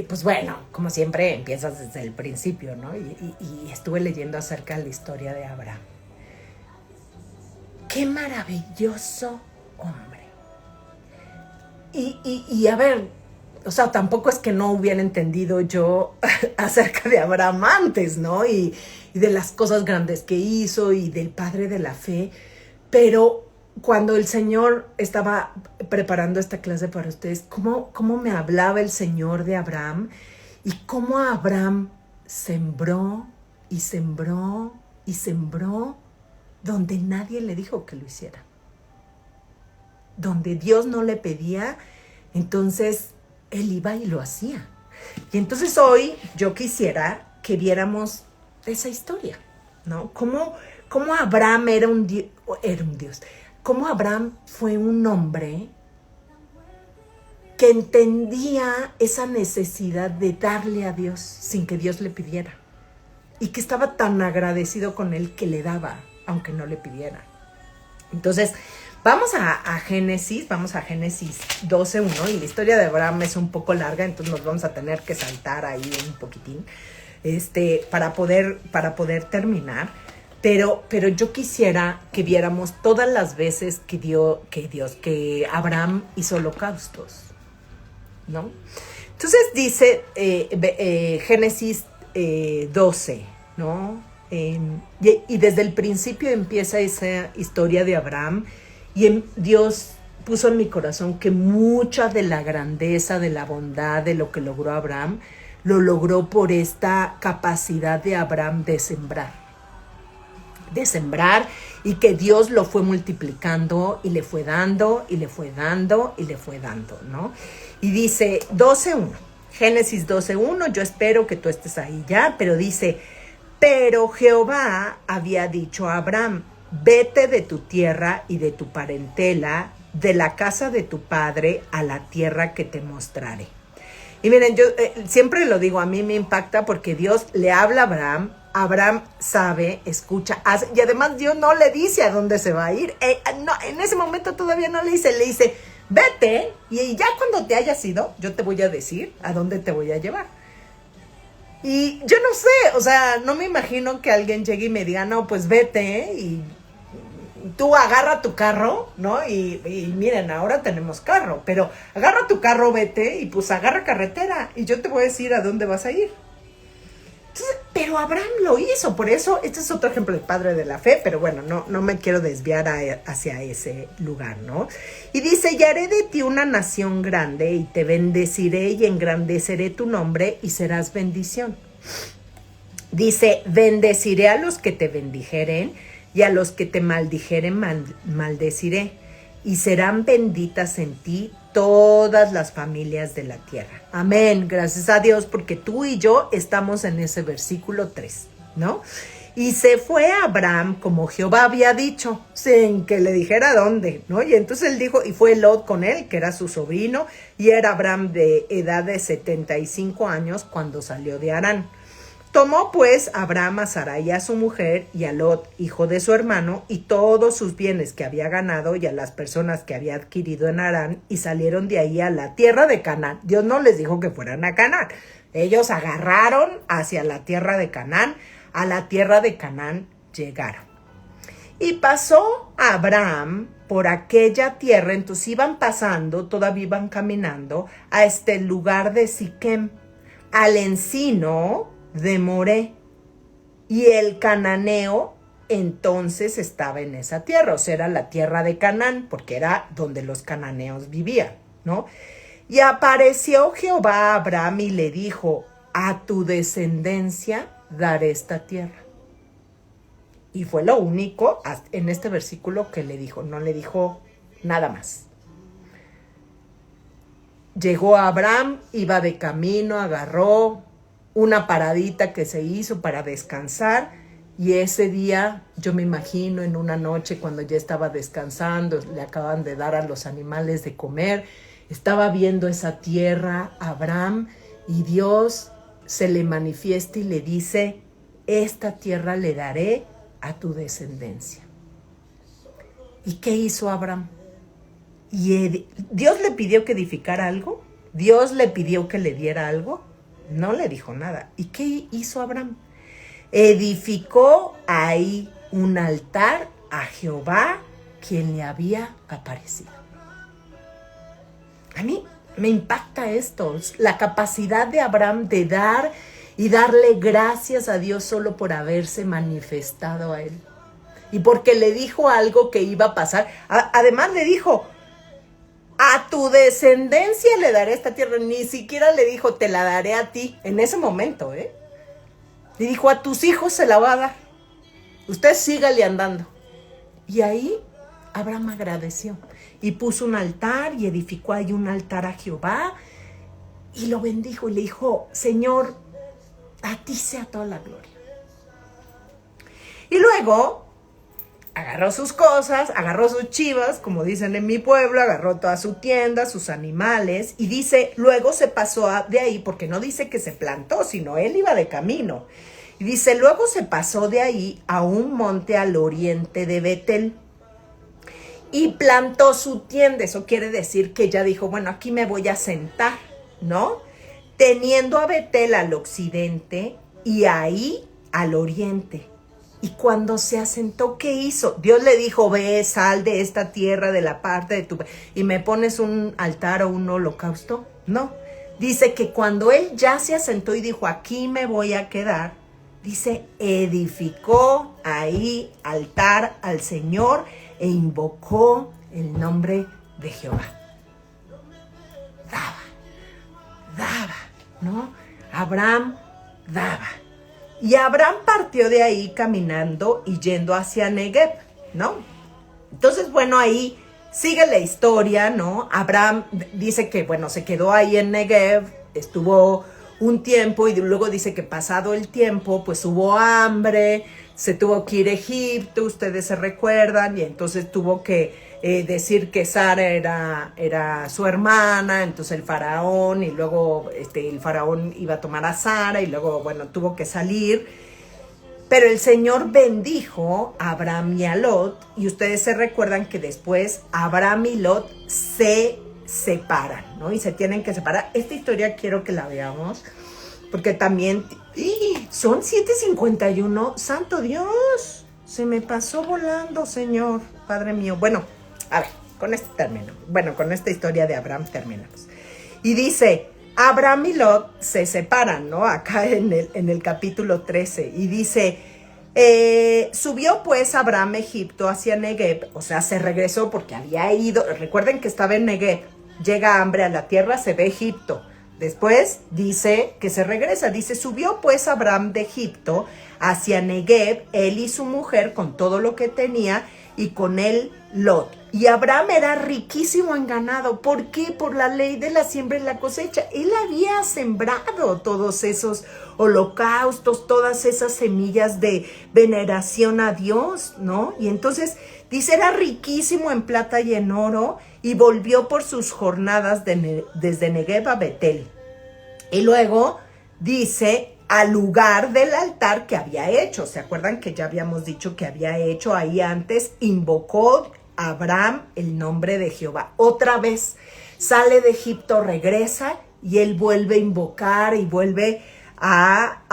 pues bueno, como siempre empiezas desde el principio, ¿no? Y estuve leyendo acerca de la historia de Abraham. ¡Qué maravilloso hombre! Y a ver, o sea, tampoco es que no hubiera entendido yo acerca de Abraham antes, ¿no? Y de las cosas grandes que hizo y del padre de la fe, pero cuando el Señor estaba preparando esta clase para ustedes, cómo me hablaba el Señor de Abraham y cómo Abraham sembró y sembró y sembró donde nadie le dijo que lo hiciera. Donde Dios no le pedía, entonces él iba y lo hacía. Y entonces hoy yo quisiera que viéramos esa historia, ¿no? Cómo Abraham era un Dios. Cómo Abraham fue un hombre que entendía esa necesidad de darle a Dios sin que Dios le pidiera. Y que estaba tan agradecido con él que le daba, aunque no le pidiera. Entonces, vamos a Génesis 12:1, y la historia de Abraham es un poco larga, entonces nos vamos a tener que saltar ahí un poquitín, para poder terminar, pero yo quisiera que viéramos todas las veces que Abraham hizo holocaustos, ¿no? Entonces dice Génesis 12, ¿no? Y desde el principio empieza esa historia de Abraham, y Dios puso en mi corazón que mucha de la grandeza, de la bondad, de lo que logró Abraham, lo logró por esta capacidad de Abraham de sembrar, y que Dios lo fue multiplicando y le fue dando, y le fue dando, y le fue dando, ¿no? Y dice 12:1, Génesis 12:1, yo espero que tú estés ahí ya, pero dice, pero Jehová había dicho a Abraham, vete de tu tierra y de tu parentela, de la casa de tu padre, a la tierra que te mostraré. Y miren, yo siempre lo digo, a mí me impacta porque Dios le habla a Abraham sabe, escucha, hace, y además Dios no le dice a dónde se va a ir. No, en ese momento todavía no le dice, vete, y ya cuando te hayas ido, yo te voy a decir a dónde te voy a llevar. Y yo no sé, o sea, no me imagino que alguien llegue y me diga, no, pues vete, y tú agarra tu carro, ¿no? Y miren, ahora tenemos carro, pero agarra tu carro, vete, y pues agarra carretera, y yo te voy a decir a dónde vas a ir. Entonces, pero Abraham lo hizo, por eso, este es otro ejemplo del padre de la fe, pero bueno, no me quiero desviar hacia ese lugar, ¿no? Y dice, y haré de ti una nación grande, y te bendeciré y engrandeceré tu nombre, y serás bendición. Dice, bendeciré a los que te bendijeren, y a los que te maldijeren maldeciré, y serán benditas en ti todas las familias de la tierra. Amén, gracias a Dios, porque tú y yo estamos en ese versículo 3, ¿no? Y se fue Abraham como Jehová había dicho, sin que le dijera dónde, ¿no? Y entonces él dijo, y fue Lot con él, que era su sobrino, y era Abraham de edad de 75 años cuando salió de Harán. Tomó pues Abraham a Sarai a su mujer y a Lot, hijo de su hermano, y todos sus bienes que había ganado y a las personas que había adquirido en Harán, y salieron de ahí a la tierra de Canaán. Dios no les dijo que fueran a Canaán. Ellos agarraron hacia la tierra de Canaán. A la tierra de Canaán llegaron. Y pasó Abraham por aquella tierra, entonces iban pasando, todavía iban caminando, a este lugar de Siquem, al encino de Moré, y el cananeo entonces estaba en esa tierra, o sea, era la tierra de Canaán, porque era donde los cananeos vivían, ¿no? Y apareció Jehová a Abraham y le dijo, a tu descendencia daré esta tierra. Y fue lo único en este versículo que le dijo, no le dijo nada más. Llegó Abraham, iba de camino, agarró una paradita que se hizo para descansar, y ese día, yo me imagino en una noche cuando ya estaba descansando, le acaban de dar a los animales de comer, estaba viendo esa tierra Abraham, y Dios se le manifiesta y le dice, esta tierra le daré a tu descendencia. ¿Y qué hizo Abraham? ¿Dios le pidió que edificara algo? ¿Dios le pidió que le diera algo? No le dijo nada. ¿Y qué hizo Abraham? Edificó ahí un altar a Jehová, quien le había aparecido. A mí me impacta esto, la capacidad de Abraham de dar y darle gracias a Dios solo por haberse manifestado a él. Y porque le dijo algo que iba a pasar. Además le dijo, a tu descendencia le daré esta tierra. Ni siquiera le dijo, te la daré a ti. En ese momento, Le dijo, a tus hijos se la va a dar. Usted sígale andando. Y ahí Abraham agradeció. Y puso un altar y edificó ahí un altar a Jehová. Y lo bendijo y le dijo, Señor, a ti sea toda la gloria. Y luego agarró sus cosas, agarró sus chivas, como dicen en mi pueblo, agarró toda su tienda, sus animales, y dice, luego se pasó de ahí, porque no dice que se plantó, sino él iba de camino. Y dice, luego se pasó de ahí a un monte al oriente de Betel y plantó su tienda. Eso quiere decir que ella dijo, bueno, aquí me voy a sentar, ¿no? Teniendo a Betel al occidente y ahí al oriente. Y cuando se asentó, ¿qué hizo? Dios le dijo, ve, sal de esta tierra, de la parte de tu... y me pones un altar o un holocausto. No. Dice que cuando él ya se asentó y dijo, aquí me voy a quedar, dice, edificó ahí altar al Señor e invocó el nombre de Jehová. Daba, ¿no? Abraham daba. Y Abraham partió de ahí caminando y yendo hacia Negev, ¿no? Entonces, bueno, ahí sigue la historia, ¿no? Abraham dice que, bueno, se quedó ahí en Negev, estuvo un tiempo y luego dice que pasado el tiempo, pues hubo hambre, se tuvo que ir a Egipto, ustedes se recuerdan, y entonces tuvo que decir que Sara era su hermana, entonces el faraón, y luego el faraón iba a tomar a Sara, y luego, bueno, tuvo que salir. Pero el Señor bendijo a Abraham y a Lot, y ustedes se recuerdan que después Abraham y Lot se separan, ¿no? Y se tienen que separar. Esta historia quiero que la veamos, porque también son 7:51. ¡Santo Dios! Se me pasó volando, Señor, Padre mío. Bueno, a ver, con este término. Bueno, con esta historia de Abraham terminamos. Y dice, Abraham y Lot se separan, ¿no? Acá en el capítulo 13. Y dice, subió pues Abraham a Egipto hacia Negev. O sea, se regresó porque había ido. Recuerden que estaba en Negev. Llega hambre a la tierra, se ve Egipto. Después dice que se regresa. Dice, subió pues Abraham de Egipto hacia Negev, él y su mujer con todo lo que tenía, y con él Lot. Y Abraham era riquísimo en ganado. ¿Por qué? Por la ley de la siembra y la cosecha. Él había sembrado todos esos holocaustos, todas esas semillas de veneración a Dios, ¿no? Y entonces dice, era riquísimo en plata y en oro, y volvió por sus jornadas desde Negev a Betel. Y luego dice al lugar del altar que había hecho. ¿Se acuerdan que ya habíamos dicho que había hecho ahí antes? Invocó a Abraham el nombre de Jehová. Otra vez sale de Egipto, regresa y él vuelve a invocar y vuelve a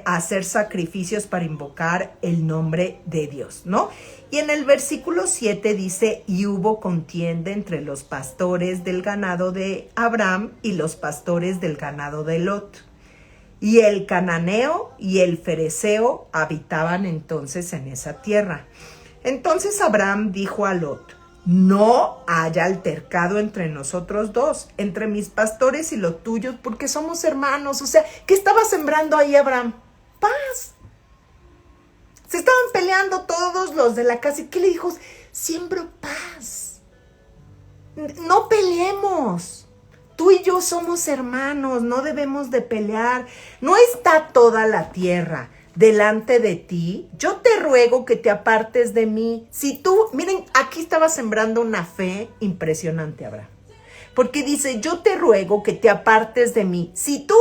hacer sacrificios para invocar el nombre de Dios, ¿no? Y en el versículo 7 dice, y hubo contienda entre los pastores del ganado de Abraham y los pastores del ganado de Lot. Y el cananeo y el fereceo habitaban entonces en esa tierra. Entonces Abraham dijo a Lot, no haya altercado entre nosotros dos, entre mis pastores y los tuyos, porque somos hermanos. O sea, ¿qué estaba sembrando ahí Abraham? Paz. Se estaban peleando todos los de la casa. ¿Y qué le dijo? Siembro paz. No peleemos. Tú y yo somos hermanos, no debemos de pelear. No está toda la tierra delante de ti. Yo te ruego que te apartes de mí. Si tú, miren, aquí estaba sembrando una fe impresionante, Abraham. Porque dice, yo te ruego que te apartes de mí. Si tú,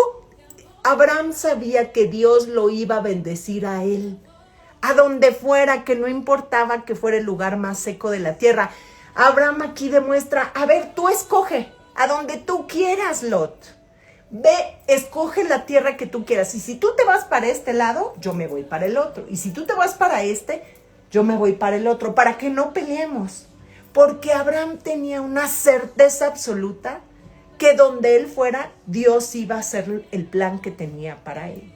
Abraham sabía que Dios lo iba a bendecir a él. A donde fuera, que no importaba que fuera el lugar más seco de la tierra. Abraham aquí demuestra, a ver, tú escoge a donde tú quieras, Lot. Ve, escoge la tierra que tú quieras. Y si tú te vas para este lado, yo me voy para el otro. Y si tú te vas para este, yo me voy para el otro. Para que no peleemos. Porque Abraham tenía una certeza absoluta que donde él fuera, Dios iba a hacer el plan que tenía para él.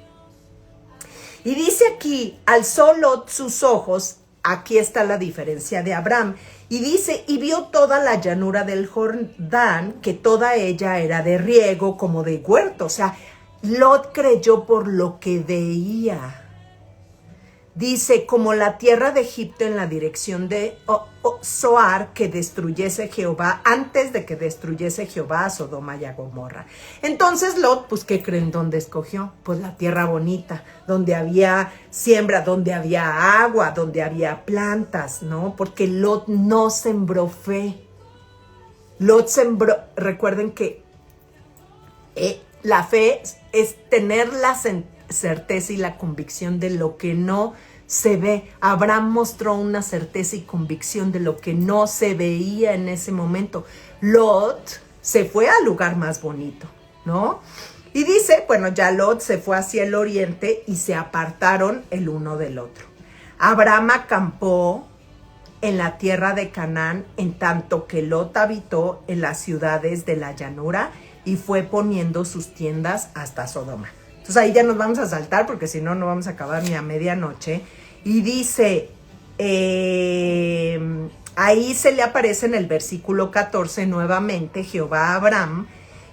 Y dice aquí, alzó Lot sus ojos, aquí está la diferencia de Abraham, y dice, y vio toda la llanura del Jordán, que toda ella era de riego como de huerto. O sea, Lot creyó por lo que veía. Dice, como la tierra de Egipto en la dirección de Zoar, que destruyese Jehová, antes de que destruyese Jehová a Sodoma y a Gomorra. Entonces Lot, pues, ¿qué creen dónde escogió? Pues la tierra bonita, donde había siembra, donde había agua, donde había plantas, ¿no? Porque Lot no sembró fe. Lot sembró, recuerden que la fe es tener la certeza y la convicción de lo que no se ve. Abraham mostró una certeza y convicción de lo que no se veía en ese momento. Lot se fue al lugar más bonito, ¿no? Y dice, bueno, ya Lot se fue hacia el oriente y se apartaron el uno del otro. Abraham acampó en la tierra de Canaán, en tanto que Lot habitó en las ciudades de la llanura y fue poniendo sus tiendas hasta Sodoma. Entonces ahí ya nos vamos a saltar porque si no, no vamos a acabar ni a medianoche. Y dice, ahí se le aparece en el versículo 14 nuevamente Jehová a Abraham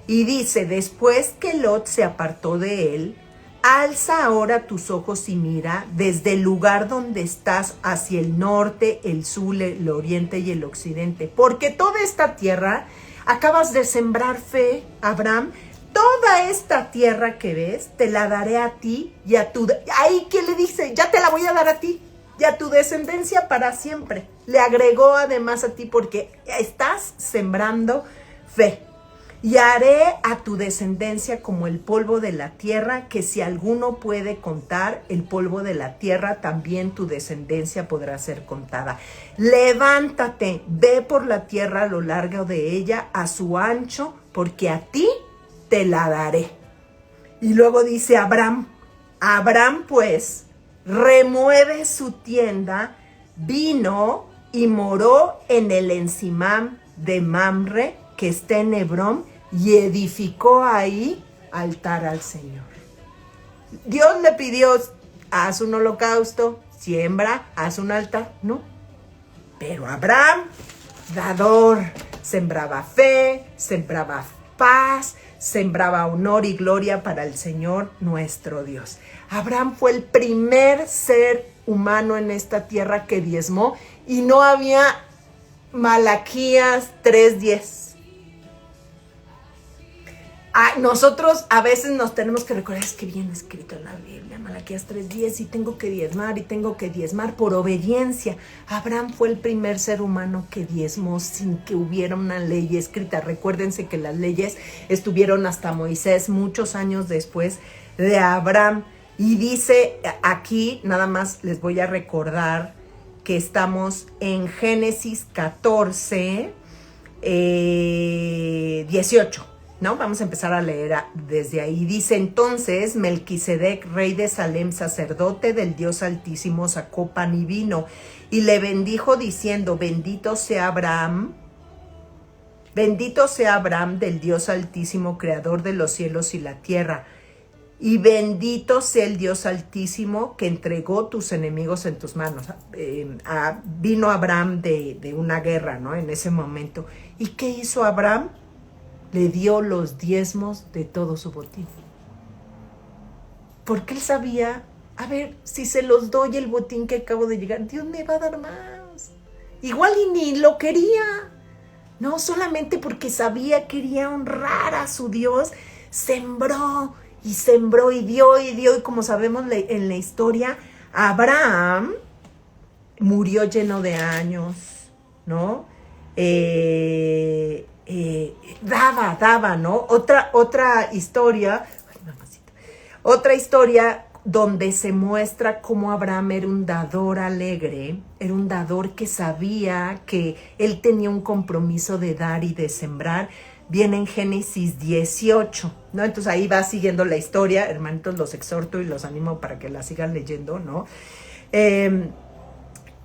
y dice, después que Lot se apartó de él, alza ahora tus ojos y mira desde el lugar donde estás hacia el norte, el sur, el oriente y el occidente. Porque toda esta tierra, acabas de sembrar fe, Abraham, toda esta tierra que ves, te la daré a ti y a tu... Ahí, ¿qué le dice? Ya te la voy a dar a ti y a tu descendencia para siempre. Le agregó además a ti porque estás sembrando fe. Y haré a tu descendencia como el polvo de la tierra, que si alguno puede contar el polvo de la tierra, también tu descendencia podrá ser contada. Levántate, ve por la tierra a lo largo de ella, a su ancho, porque a ti te la daré. Y luego dice Abraham pues remueve su tienda, vino y moró en el encimam de Mamre, que está en Hebrón, y edificó ahí altar al Señor. Dios le pidió, haz un holocausto, siembra, haz un altar, no. Pero Abraham, dador, sembraba fe, sembraba paz, sembraba honor y gloria para el Señor nuestro Dios. Abraham fue el primer ser humano en esta tierra que diezmó y no había Malaquías 3:10. Nosotros a veces nos tenemos que recordar, es que viene escrito en la Biblia, Malaquías 3:10, y tengo que diezmar por obediencia. Abraham fue el primer ser humano que diezmó sin que hubiera una ley escrita. Recuérdense que las leyes estuvieron hasta Moisés muchos años después de Abraham. Y dice aquí, nada más les voy a recordar que estamos en Génesis 14, 18, ¿no? Vamos a empezar a leer desde ahí. Dice: entonces Melquisedec, rey de Salem, sacerdote del Dios Altísimo, sacó pan y vino y le bendijo diciendo: bendito sea Abraham del Dios Altísimo, creador de los cielos y la tierra. Y bendito sea el Dios Altísimo que entregó tus enemigos en tus manos. Vino Abraham de una guerra, ¿no? En ese momento. ¿Y qué hizo Abraham? Le dio los diezmos de todo su botín. Porque él sabía, a ver, si se los doy el botín que acabo de llegar, Dios me va a dar más. Igual y ni lo quería. No, solamente porque sabía, quería honrar a su Dios, sembró y dio, y como sabemos en la historia, Abraham murió lleno de años, ¿no? Daba, ¿no? Otra historia, ay, mamacita, otra historia donde se muestra cómo Abraham era un dador alegre, era un dador que sabía que él tenía un compromiso de dar y de sembrar. Viene en Génesis 18, ¿no? Entonces ahí va siguiendo la historia, hermanitos, los exhorto y los animo para que la sigan leyendo, ¿no?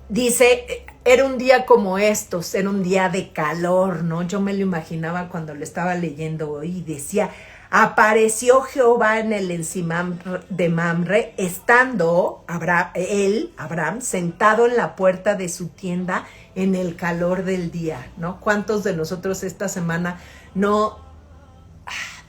Dice, era un día como estos, era un día de calor, ¿no? Yo me lo imaginaba cuando lo estaba leyendo y decía: apareció Jehová en el encimam de Mamre, estando Abraham, sentado en la puerta de su tienda en el calor del día, ¿no? ¿Cuántos de nosotros esta semana no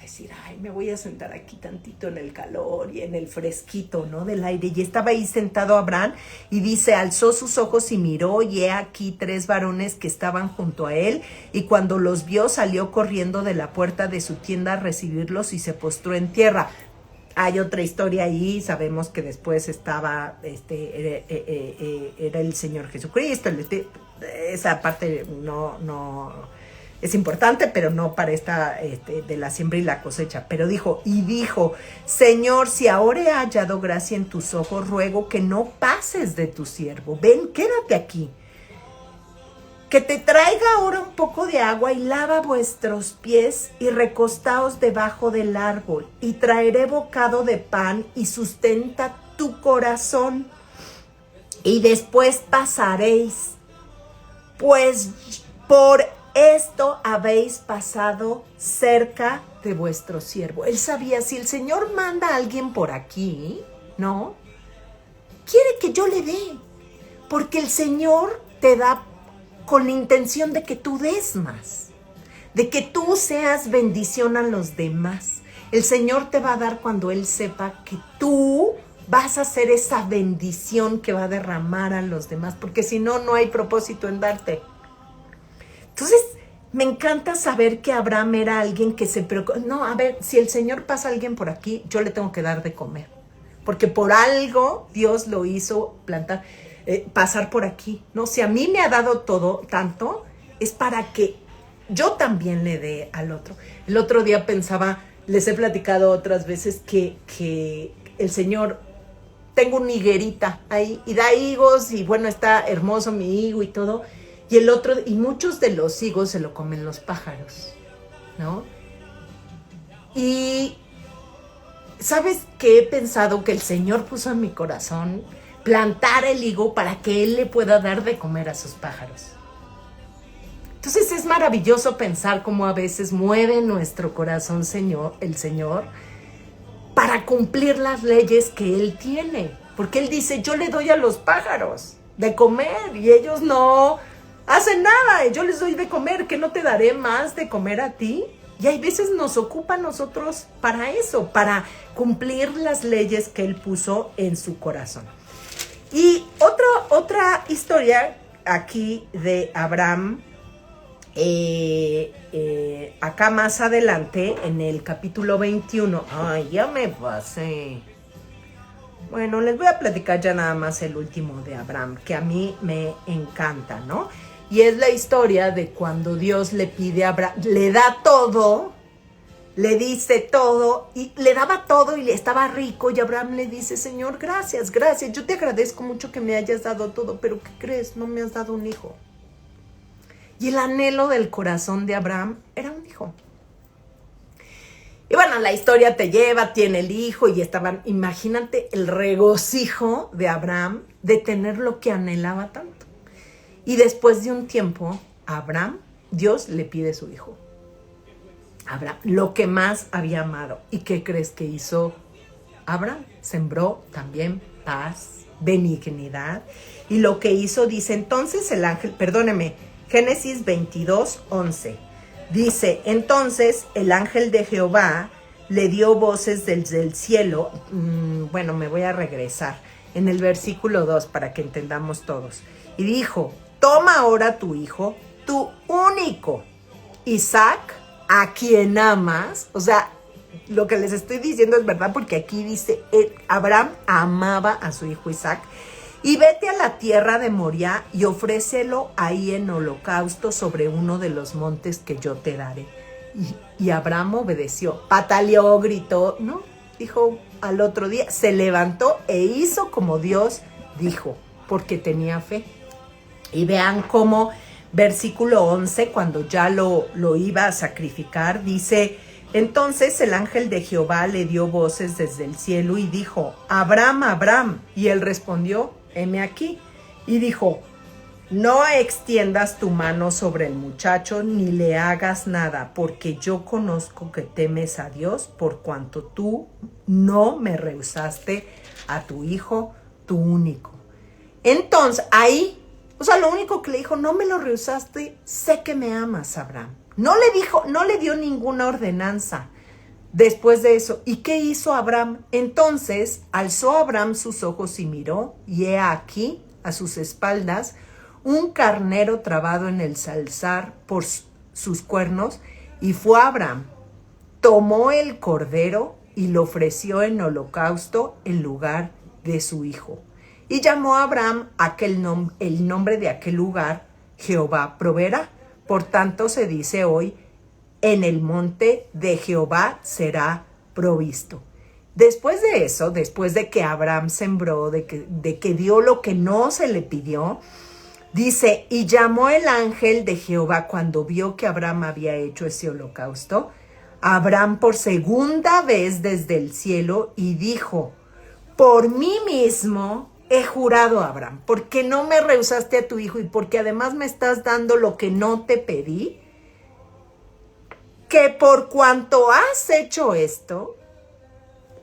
decir, ay, me voy a sentar aquí tantito en el calor y en el fresquito, ¿no? Del aire? Y estaba ahí sentado Abraham y dice: alzó sus ojos y miró, y he aquí 3 varones que estaban junto a él, y cuando los vio salió corriendo de la puerta de su tienda a recibirlos y se postró en tierra. Hay otra historia ahí, sabemos que después estaba, era el Señor Jesucristo, esa parte no es importante, pero no para esta de la siembra y la cosecha. Pero dijo: Señor, si ahora he hallado gracia en tus ojos, ruego que no pases de tu siervo. Ven, quédate aquí. Que te traiga ahora un poco de agua y lava vuestros pies y recostaos debajo del árbol, y traeré bocado de pan y sustenta tu corazón, y después pasaréis, pues por esto habéis pasado cerca de vuestro siervo. Él sabía, si el Señor manda a alguien por aquí, ¿no? Quiere que yo le dé, porque el Señor te da con la intención de que tú des más, de que tú seas bendición a los demás. El Señor te va a dar cuando Él sepa que tú vas a ser esa bendición que va a derramar a los demás, porque si no, no hay propósito en darte. Entonces, me encanta saber que Abraham era alguien que se preocupa. No, a ver, si el Señor pasa a alguien por aquí, yo le tengo que dar de comer, porque por algo Dios lo hizo pasar por aquí, ¿no? Si a mí me ha dado todo, tanto, es para que yo también le dé al otro. El otro día pensaba, les he platicado otras veces que el Señor, tengo una higuerita ahí y da higos, y bueno, está hermoso mi higo y todo, y muchos de los higos se lo comen los pájaros, ¿no? Y ¿sabes qué he pensado? Que el Señor puso en mi corazón plantar el higo para que Él le pueda dar de comer a sus pájaros. Entonces es maravilloso pensar cómo a veces mueve nuestro corazón el Señor para cumplir las leyes que Él tiene. Porque Él dice: yo le doy a los pájaros de comer y ellos no hacen nada, yo les doy de comer, ¿que no te daré más de comer a ti? Y hay veces nos ocupa a nosotros para eso, para cumplir las leyes que Él puso en su corazón. Y otra historia aquí de Abraham, acá más adelante, en el capítulo 21. Ay, ya me pasé. Bueno, les voy a platicar ya nada más el último de Abraham, que a mí me encanta, ¿no? Y es la historia de cuando Dios le pide a Abraham, le da todo, le dice todo y le daba todo y le estaba rico, y Abraham le dice, Señor, gracias, yo te agradezco mucho que me hayas dado todo, pero ¿qué crees? No me has dado un hijo. Y el anhelo del corazón de Abraham era un hijo. Y bueno, la historia te lleva, tiene el hijo y estaban, imagínate el regocijo de Abraham de tener lo que anhelaba tanto. Y después de un tiempo, Abraham, Dios le pide su hijo. Abraham, lo que más había amado. ¿Y qué crees que hizo Abraham? Sembró también paz, benignidad. Y lo que hizo, dice, entonces el ángel, perdóneme, Génesis 22:11. Dice, entonces el ángel de Jehová le dio voces desde el cielo. Bueno, me voy a regresar en el versículo 2 para que entendamos todos. Y dijo, toma ahora tu hijo, tu único, Isaac, a quien amas. O sea, lo que les estoy diciendo es verdad, porque aquí dice, Abraham amaba a su hijo Isaac. Y vete a la tierra de Moriah y ofrécelo ahí en holocausto sobre uno de los montes que yo te daré. Y Abraham obedeció, pataleó, gritó, ¿no? Dijo al otro día, se levantó e hizo como Dios dijo, porque tenía fe. Y vean cómo, versículo 11, cuando ya lo iba a sacrificar, dice, entonces el ángel de Jehová le dio voces desde el cielo y dijo, Abraham, Abraham. Y él respondió, heme aquí. Y dijo, no extiendas tu mano sobre el muchacho ni le hagas nada, porque yo conozco que temes a Dios, por cuanto tú no me rehusaste a tu hijo, tu único. Entonces, ahí, o sea, lo único que le dijo, no me lo rehusaste, sé que me amas, Abraham. No le dijo, no le dio ninguna ordenanza después de eso. ¿Y qué hizo Abraham? Entonces alzó Abraham sus ojos y miró, y he aquí, a sus espaldas, un carnero trabado en el salzar por sus cuernos, y fue Abraham, tomó el cordero y lo ofreció en holocausto en lugar de su hijo. Y llamó a Abraham el nombre de aquel lugar, Jehová proveerá. Por tanto se dice hoy, en el monte de Jehová será provisto. Después de eso, después de que Abraham sembró, de que dio lo que no se le pidió, dice, y llamó el ángel de Jehová cuando vio que Abraham había hecho ese holocausto, Abraham por segunda vez desde el cielo, y dijo, por mí mismo he jurado, Abraham, porque no me rehusaste a tu hijo y porque además me estás dando lo que no te pedí, que por cuanto has hecho esto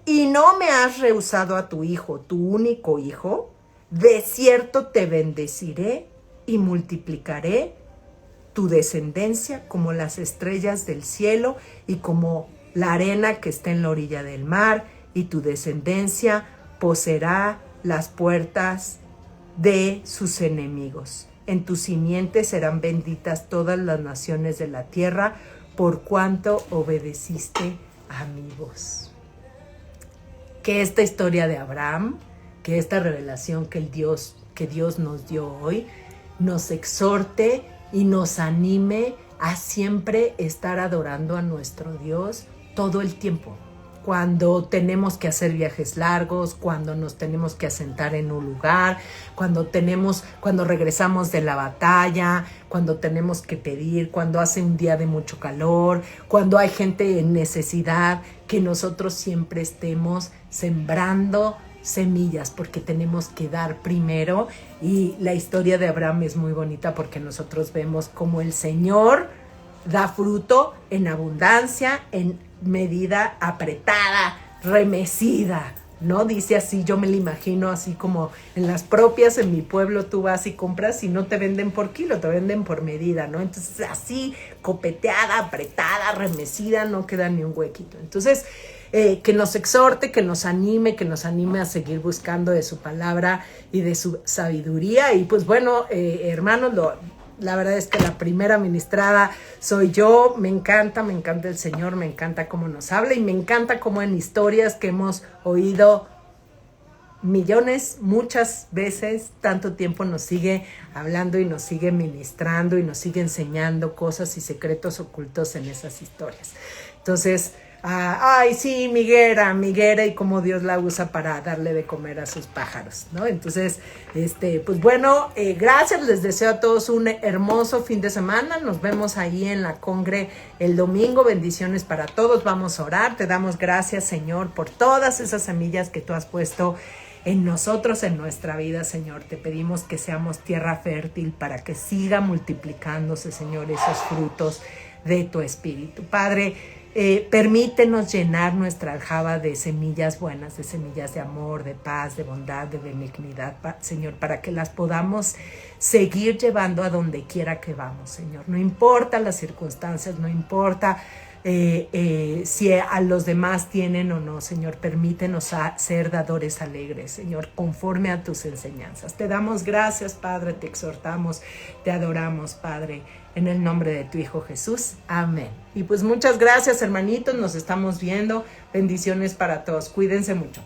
y no me has rehusado a tu hijo, tu único hijo, de cierto te bendeciré y multiplicaré tu descendencia como las estrellas del cielo y como la arena que está en la orilla del mar, y tu descendencia poseerá las puertas de sus enemigos. En tu simiente serán benditas todas las naciones de la tierra, por cuanto obedeciste a mi voz. Que esta historia de Abraham, que esta revelación que Dios nos dio hoy, nos exhorte y nos anime a siempre estar adorando a nuestro Dios todo el tiempo. Cuando tenemos que hacer viajes largos, cuando nos tenemos que asentar en un lugar, cuando regresamos de la batalla, cuando tenemos que pedir, cuando hace un día de mucho calor, cuando hay gente en necesidad, que nosotros siempre estemos sembrando semillas, porque tenemos que dar primero. Y la historia de Abraham es muy bonita porque nosotros vemos cómo el Señor da fruto en abundancia, en medida apretada, remecida, ¿no? Dice así, yo me lo imagino así como en las propias, en mi pueblo tú vas y compras y no te venden por kilo, te venden por medida, ¿no? Entonces así, copeteada, apretada, remecida, no queda ni un huequito. Entonces, que nos exhorte, que nos anime a seguir buscando de su palabra y de su sabiduría. Y pues bueno, hermanos, la verdad es que la primera ministrada soy yo. Me encanta el Señor, me encanta cómo nos habla y me encanta cómo en historias que hemos oído muchas veces, tanto tiempo nos sigue hablando y nos sigue ministrando y nos sigue enseñando cosas y secretos ocultos en esas historias. Entonces, ay, sí, Miguera, y cómo Dios la usa para darle de comer a sus pájaros, ¿no? Entonces, pues bueno, gracias, les deseo a todos un hermoso fin de semana, nos vemos ahí en la Congre el domingo, bendiciones para todos, vamos a orar, te damos gracias, Señor, por todas esas semillas que tú has puesto en nosotros, en nuestra vida, Señor. Te pedimos que seamos tierra fértil para que siga multiplicándose, Señor, esos frutos de tu Espíritu. Padre, permítenos llenar nuestra aljaba de semillas buenas, de semillas de amor, de paz, de bondad, de benignidad, Señor, para que las podamos seguir llevando a donde quiera que vamos, Señor. No importa las circunstancias, no importa si a los demás tienen o no, Señor, permítenos ser dadores alegres, Señor, conforme a tus enseñanzas. Te damos gracias, Padre, te exhortamos, te adoramos, Padre, en el nombre de tu Hijo Jesús. Amén. Y pues muchas gracias, hermanitos, nos estamos viendo. Bendiciones para todos. Cuídense mucho.